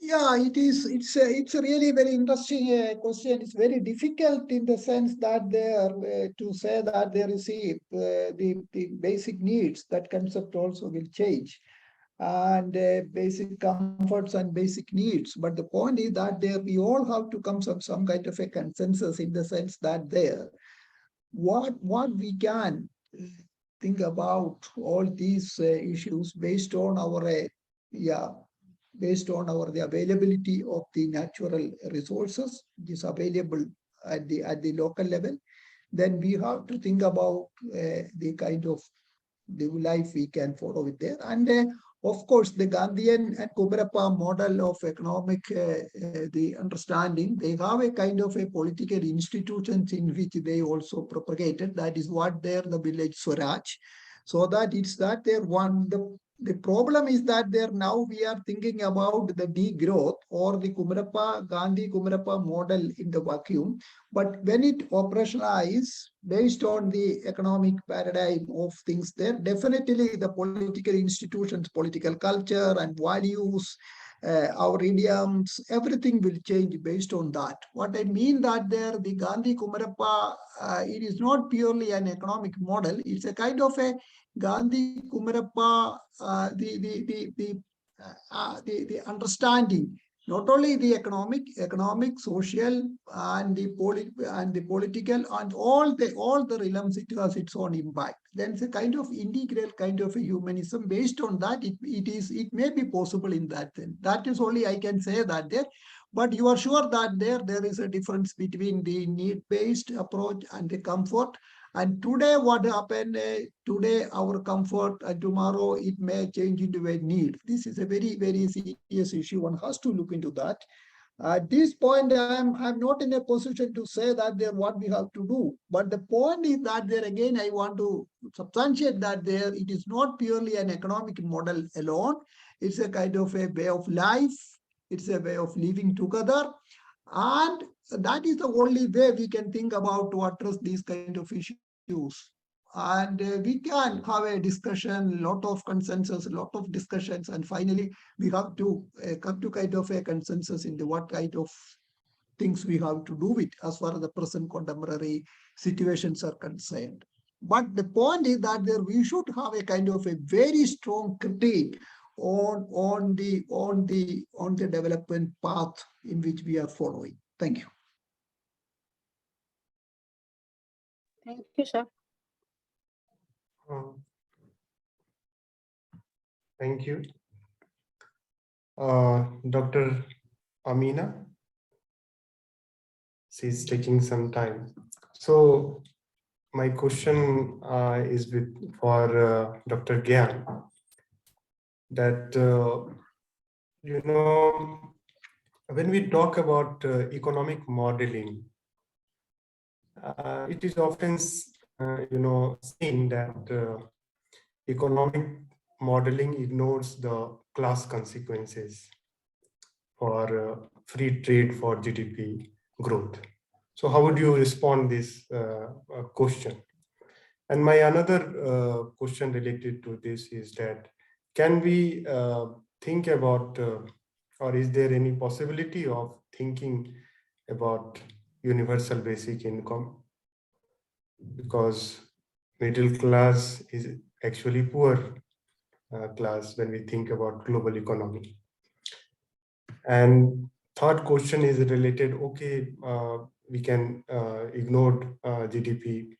Yeah, it is. It's a really very interesting question. It's very difficult in the sense that there to say that they receive the basic needs. That concept also will change, and basic comforts and basic needs. But the point is that there we all have to come to some kind of a consensus in the sense that there, what we can think about all these issues based on our the availability of the natural resources which is available at the local level, then we have to think about the kind of the life we can follow it there. And of course, the Gandhian and Kumarappa model of economic the understanding, they have a kind of a political institutions in which they also propagated. That is what they're the village Swaraj. So that it's that they're one. The problem is that there now we are thinking about the degrowth or the Gandhi Kumarappa model in the vacuum. But when it operationalizes based on the economic paradigm of things there, definitely the political institutions, political culture and values, our idioms, everything will change based on that. What I mean that there, the Gandhi Kumarappa, it is not purely an economic model. It's a kind of a Gandhi Kumarappa, the understanding, not only the economic, social, and the political, and all the realms, it has its own impact. Then it's a kind of integral kind of a humanism. Based on that, it may be possible in that sense. That is only I can say that there. But you are sure that there is a difference between the need-based approach and the comfort. And today, what happened? Today, our comfort, and tomorrow it may change into a need. This is a very, very serious issue. One has to look into that. At this point, I'm not in a position to say that what we have to do. But the point is that there again, I want to substantiate that it is not purely an economic model alone. It's a kind of a way of life. It's a way of living together. And that is the only way we can think about to address these kind of issues. And we can have a discussion, lot of consensus, lot of discussions, and finally we have to come to kind of a consensus into what kind of things we have to do with as far as the present contemporary situations are concerned. But the point is that we should have a kind of a very strong critique on the development path in which we are following. Thank you. Thank you, sir. Thank you. Dr. Amina, she's taking some time. So my question is for Dr. Gyan, that, when we talk about economic modeling, it is often, seen that economic modeling ignores the class consequences for free trade for GDP growth. So how would you respond this question? And my another question related to this is that, can we think about, or is there any possibility of thinking about universal basic income? Because middle class is actually poor class when we think about global economy. And third question is related, okay, we can ignore GDP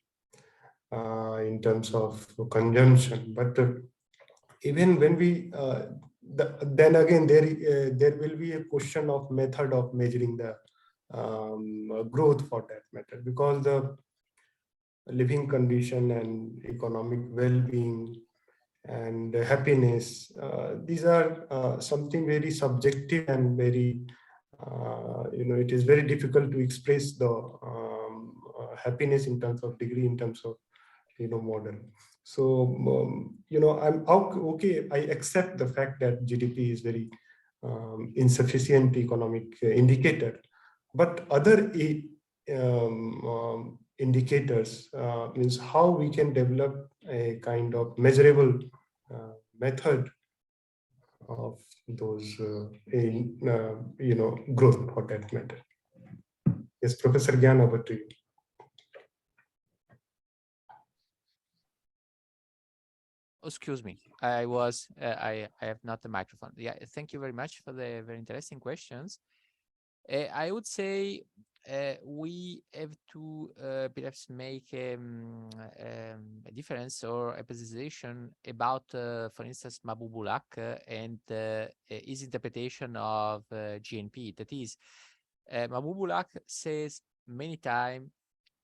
in terms of consumption, but even when we then again there will be a question of method of measuring the growth for that matter, because the living condition and economic well-being and happiness, these are something very subjective and very it is very difficult to express the happiness in terms of degree, in terms of model. So I'm okay, I accept the fact that GDP is very insufficient economic indicator, but other indicators means how we can develop a kind of measurable method of those growth for that matter. Yes, Professor Gyan, over to you. Excuse me, I was I have not the microphone. Yeah, thank you very much for the very interesting questions. I would say we have to perhaps make a difference or a precisation about, for instance, Mahbub and his interpretation of GNP. That is, Mahbub says many times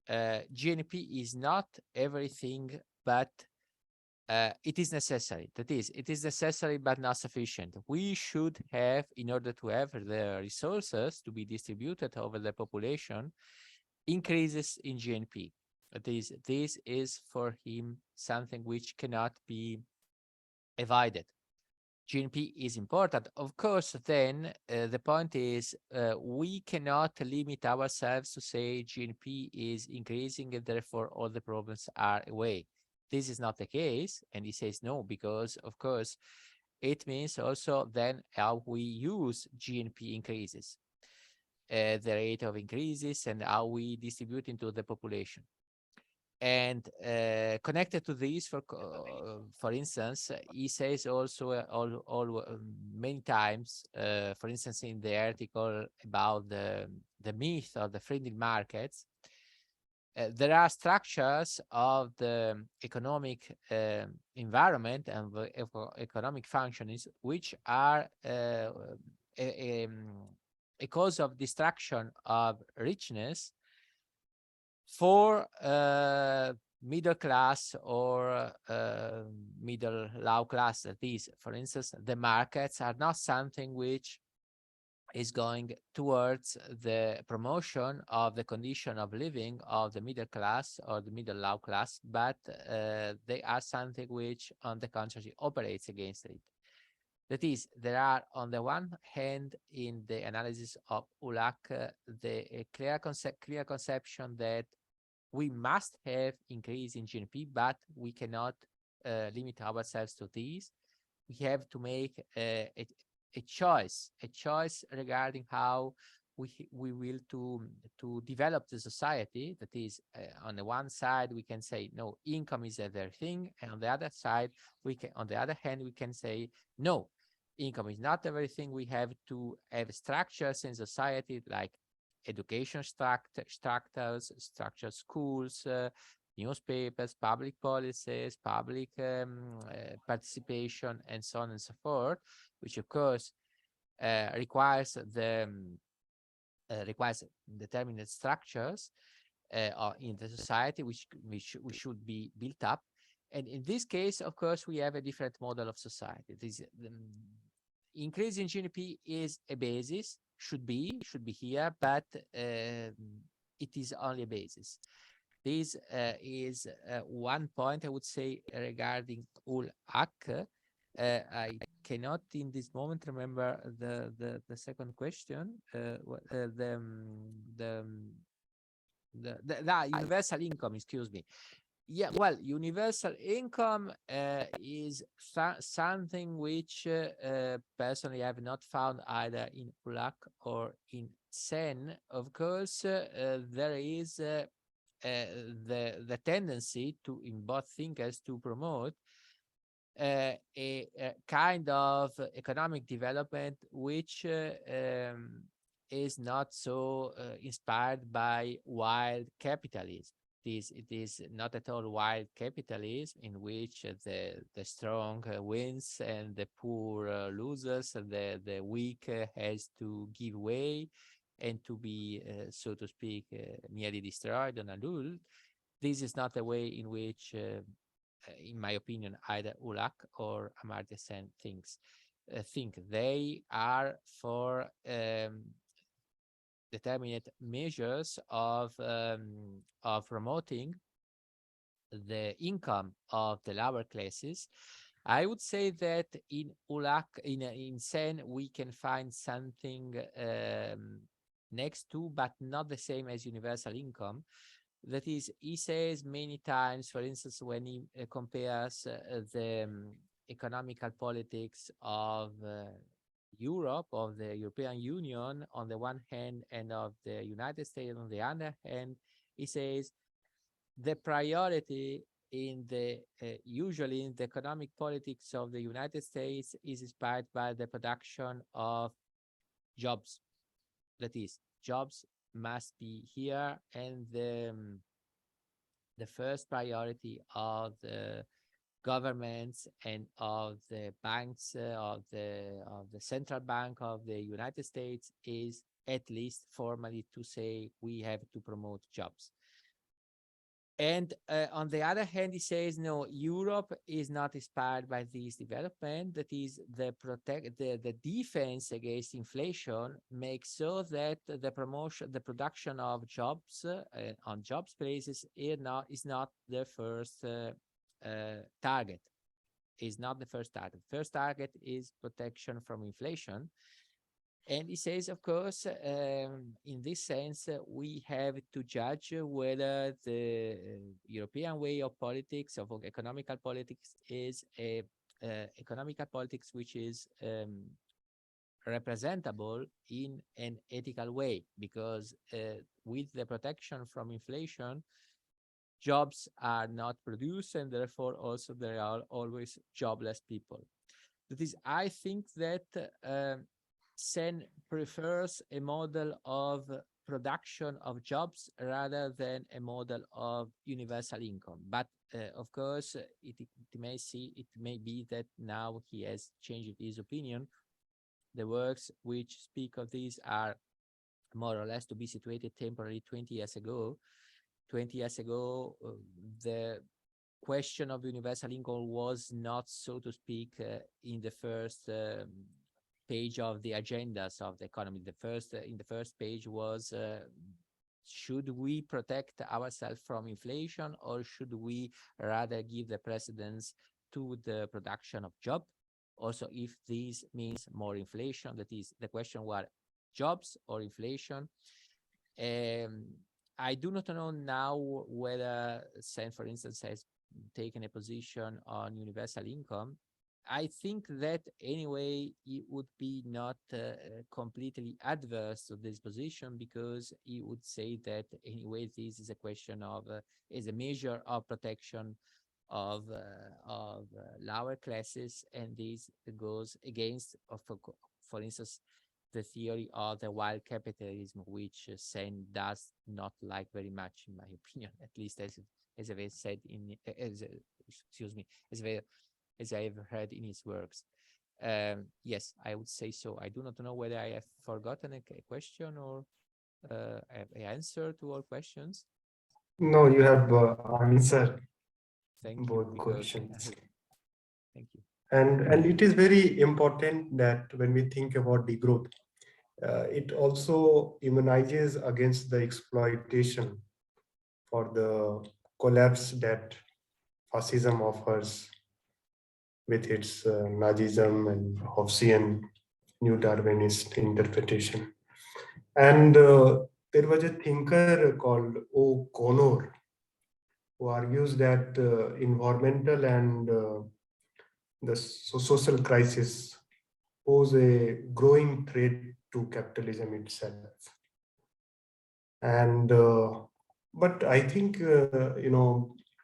GNP is not everything, but it is necessary. That is, it is necessary but not sufficient. We should have, in order to have the resources to be distributed over the population, increases in GNP. That is, this is for him something which cannot be avoided. GNP is important. Of course, then the point is we cannot limit ourselves to say GNP is increasing and therefore all the problems are away. This is not the case, and he says no, because of course it means also then how we use GNP increases, the rate of increases and how we distribute into the population. And connected to this, for instance, he says also many times, for instance, in the article about the myth of the free markets, there are structures of the economic environment and the economic functionings which are a cause of destruction of richness for middle class or middle low class. That is, for instance, the markets are not something which is going towards the promotion of the condition of living of the middle class or the middle low class, but they are something which, on the contrary, operates against it. That is, there are, on the one hand, in the analysis of Ulak, the clear conception that we must have increase in GNP, but we cannot limit ourselves to this. We have to make a choice regarding how we will to develop the society. That is, on the one side we can say no, income is everything, and on the other side on the other hand we can say no, income is not everything. We have to have structures in society like education structures, schools, newspapers, public policies, public participation, and so on and so forth, which of course requires determinate structures in the society which should be built up. And in this case, of course, we have a different model of society. This increase in GDP is a basis, should be here, but it is only a basis. This is one point I would say regarding Ul-Haq. I cannot in this moment remember the second question. The universal income, excuse me. Yeah, well, universal income is something which personally I have not found either in Ul-Haq or in Sen. Of course, there is the tendency to, in both thinkers, to promote a kind of economic development which is not so inspired by wild capitalism. it is not at all wild capitalism in which the strong wins and the poor loses, and the weak has to give way and to be, so to speak, nearly destroyed and annulled. This is not the way in which, in my opinion, either Ulak or Amartya Sen think. They are for determinate measures of promoting the income of the lower classes. I would say that in Ulak, in Sen, we can find something next to, but not the same as universal income. That is, he says many times, for instance, when he compares the economical politics of Europe, of the European Union on the one hand, and of the United States on the other hand, he says the priority in the usually in the economic politics of the United States is inspired by the production of jobs. That is, jobs must be here, and the first priority of the governments and of the banks, of the central bank of the United States is, at least formally, to say we have to promote jobs. And on the other hand, he says, no, Europe is not inspired by this development. That is, the defense against inflation makes so that the production of jobs on jobs places is not the first target. Is not the first target. First target is protection from inflation. And he says, of course, in this sense, we have to judge whether the European way of politics, of economical politics, is a economical politics which is representable in an ethical way, because with the protection from inflation, jobs are not produced, and therefore also there are always jobless people. That is, I think that Sen prefers a model of production of jobs rather than a model of universal income. But of course, it may be that now he has changed his opinion. The works which speak of these are more or less to be situated temporarily 20 years ago. 20 years ago, the question of universal income was not, so to speak, in the first page of the agendas of the economy. In the first page was, should we protect ourselves from inflation, or should we rather give the precedence to the production of job? Also, if this means more inflation, that is, the question was jobs or inflation. I do not know now whether Sen, for instance, has taken a position on universal income. I think that anyway, it would be not completely adverse to this position, because he would say that anyway, this is a question of, is a measure of protection of lower classes, and this goes against, for instance, the theory of the wild capitalism, which Sen does not like very much, in my opinion, at least as I said as I have heard in his works. Yes, I would say so. I do not know whether I have forgotten a question or have an answer to all questions. No, you have answered both questions. Thank you. And it is very important that when we think about degrowth, it also immunizes against the exploitation for the collapse that fascism offers with its Nazism and Hobbesian new Darwinist interpretation. And there was a thinker called O'Connor who argues that environmental and the social crisis pose a growing threat to capitalism itself. And but I think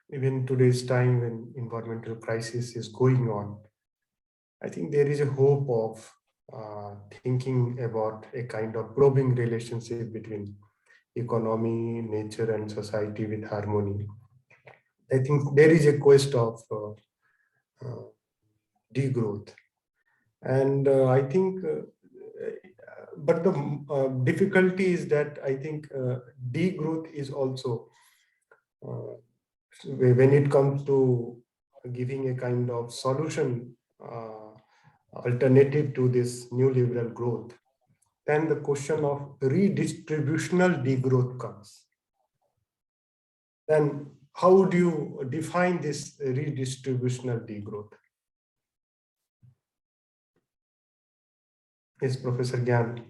even today's time, when environmental crisis is going on, I think there is a hope of thinking about a kind of probing relationship between economy, nature, and society with harmony. I think there is a quest of degrowth. And I think, but the difficulty is that I think degrowth is also, when it comes to giving a kind of solution, alternative to this new liberal growth, then the question of redistributional degrowth comes. Then how do you define this redistributional degrowth? Yes, Professor Gyan.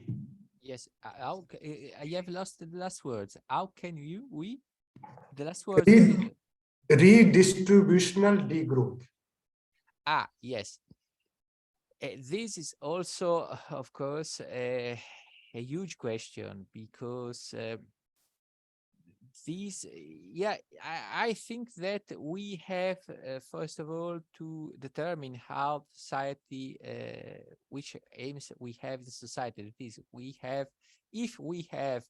Yes, I have lost the last words. How can we, the last words? Redistributional degrowth. Yes. This is also, of course, a huge question, because I think that we have, first of all, to determine how society, which aims we have in society. That is, if we have,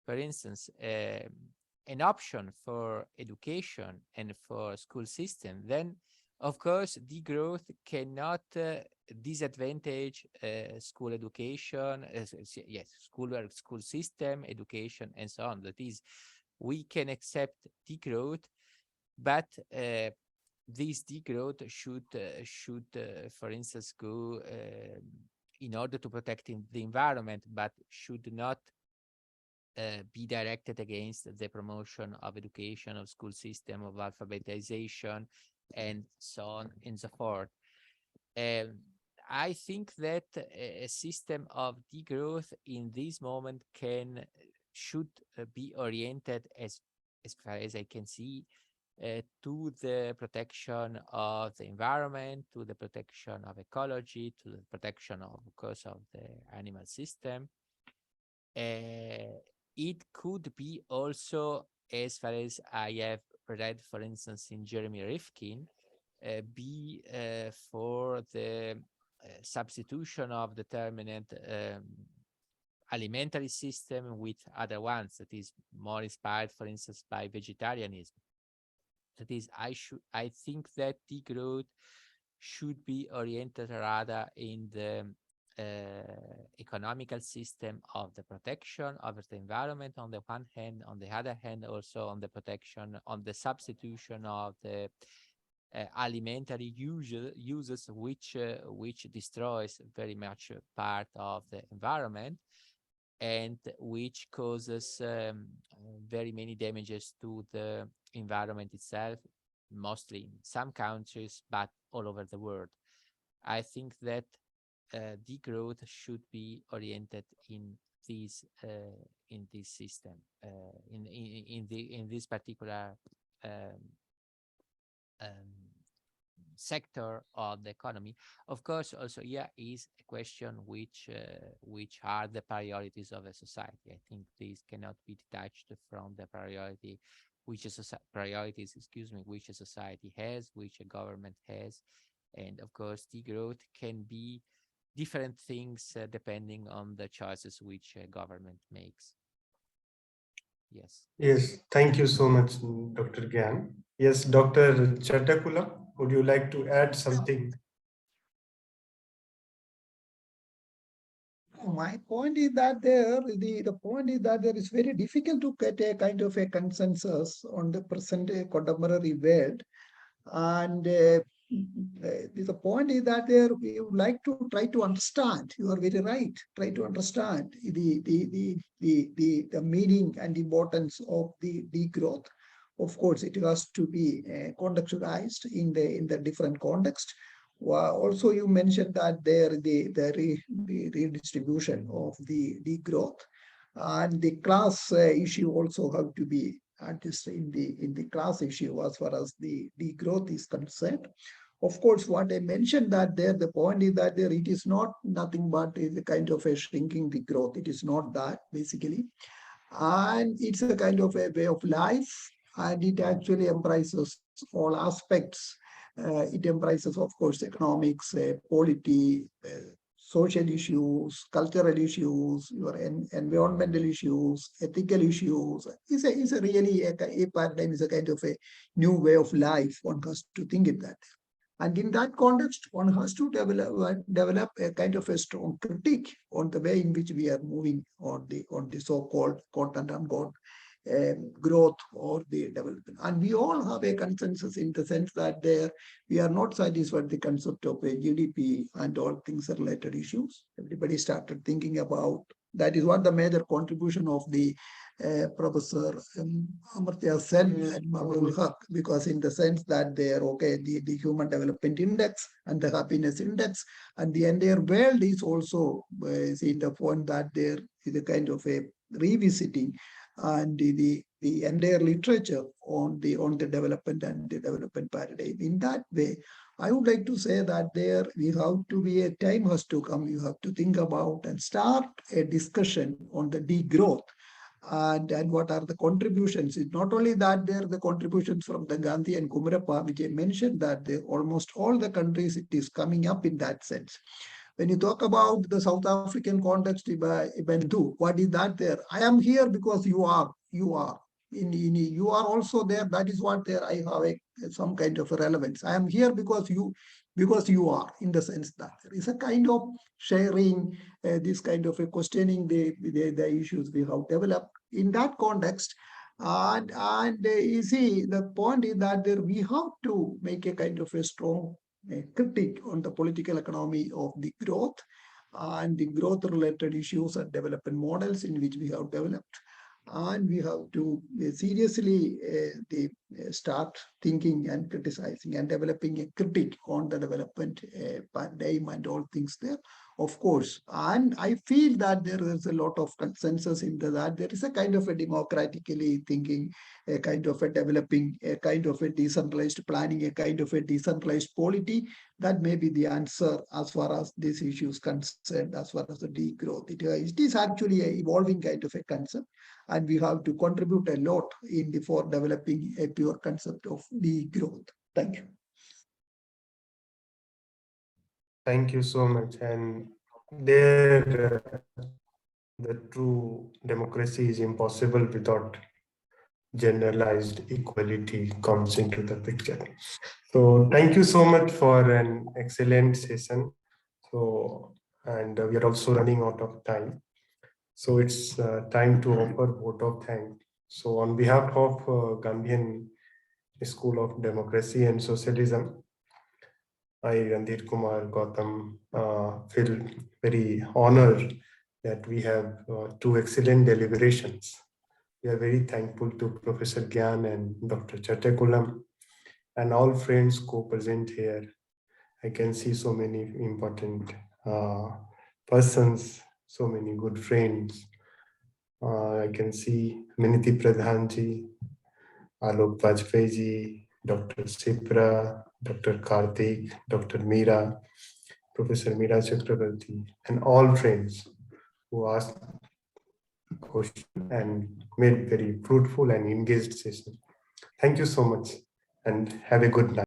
for instance, an option for education and for school system, then of course degrowth cannot disadvantage school education, school system, education, and so on. That is, we can accept degrowth, but this degrowth should, for instance, go in order to protect the environment, but should not be directed against the promotion of education, of school system, of alphabetization, and so on and so forth. I think that a system of degrowth in this moment should be oriented, as far as I can see, to the protection of the environment, to the protection of ecology, to the protection of course of the animal system. It could be also, as far as I have read, for instance, in Jeremy Rifkin, be for the substitution of determinate alimentary system with other ones that is more inspired, for instance, by vegetarianism. That is, I think that degrowth should be oriented rather in the economical system of the protection of the environment on the one hand, on the other hand also on the protection, on the substitution of the alimentary uses which destroys very much part of the environment, and which causes very many damages to the environment itself, mostly in some countries, but all over the world. I think that degrowth should be oriented in this system, in this particular sector of the economy. Of course, also is a question which are the priorities of a society. I think this cannot be detached from the priorities, which a society has, which a government has, and of course, degrowth can be different things depending on the choices which a government makes. Yes. Yes, thank you so much, Dr. Gyan. Yes, Dr. Chathukulam, would you like to add something? My point is that the point is that there is very difficult to get a kind of a consensus on the present contemporary world, and the point is that we would like to try to understand. You are very right. Try to understand the meaning and importance of the degrowth. Of course, it has to be contextualized in the different context. Also, you mentioned that the redistribution of the degrowth and the class issue also have to be addressed in the class issue as far as the degrowth is concerned. Of course, what I mentioned that the point is that it is not nothing but is a kind of a shrinking the growth. It is not that basically, and it's a kind of a way of life, and it actually embraces all aspects. It embraces, of course, economics, polity, social issues, cultural issues, your environmental issues, ethical issues. Is a really a paradigm, is a kind of a new way of life. One has to think it that. And in that context, one has to develop a kind of a strong critique on the way in which we are moving on the so-called quote and unquote growth or the development. And we all have a consensus in the sense that we are not satisfied with the concept of a GDP and all things related issues. Everybody started thinking about that is what the major contribution of the Professor Amartya said and Mahbub, because in the sense that they are okay, the Human Development Index and the Happiness Index and the entire world is also in the point that there is a kind of a revisiting and the entire literature on the development and the development paradigm. In that way, I would like to say that we have to be, a time has to come, you have to think about and start a discussion on the degrowth and what are the contributions. It's not only that there are the contributions from the Gandhi and Kumarappa, which I mentioned that almost all the countries it is coming up in that sense. When you talk about the South African context, what is that there? I am here because you are. You are also there. That is what there I have some kind of a relevance. I am here because you are, in the sense that there is a kind of sharing, this kind of a questioning the issues we have developed in that context. And you see, the point is that we have to make a kind of a strong critique on the political economy of the growth and the growth related issues and development models in which we have developed. And we have to seriously start thinking and criticizing and developing a critique on the development paradigm and all things there, of course. And I feel that there is a lot of consensus in that there is a kind of a democratically thinking, a kind of a developing, a kind of a decentralized planning, a kind of a decentralized polity. That may be the answer as far as this issue is concerned, as far as the degrowth. It is actually an evolving kind of a concept. And we have to contribute a lot for developing a pure concept of degrowth. Thank you. Thank you so much. And the true democracy is impossible without generalized equality comes into the picture. So thank you so much for an excellent session. So, and we are also running out of time. So it's time to offer vote of thanks. So on behalf of Gandhian School of Democracy and Socialism, I, Randhir Kumar Gautam, feel very honored that we have two excellent deliberations. We are very thankful to Professor Gyan and Dr. Chathukulam and all friends co-present here. I can see so many important persons, so many good friends. I can see Miniti Pradhanji, Alok Vajpayee, Dr. Sipra, Dr. Karthik, Dr. Meera, Professor Meera Chakrabarti, and all friends who asked questions and made very fruitful and engaged session. Thank you so much and have a good night.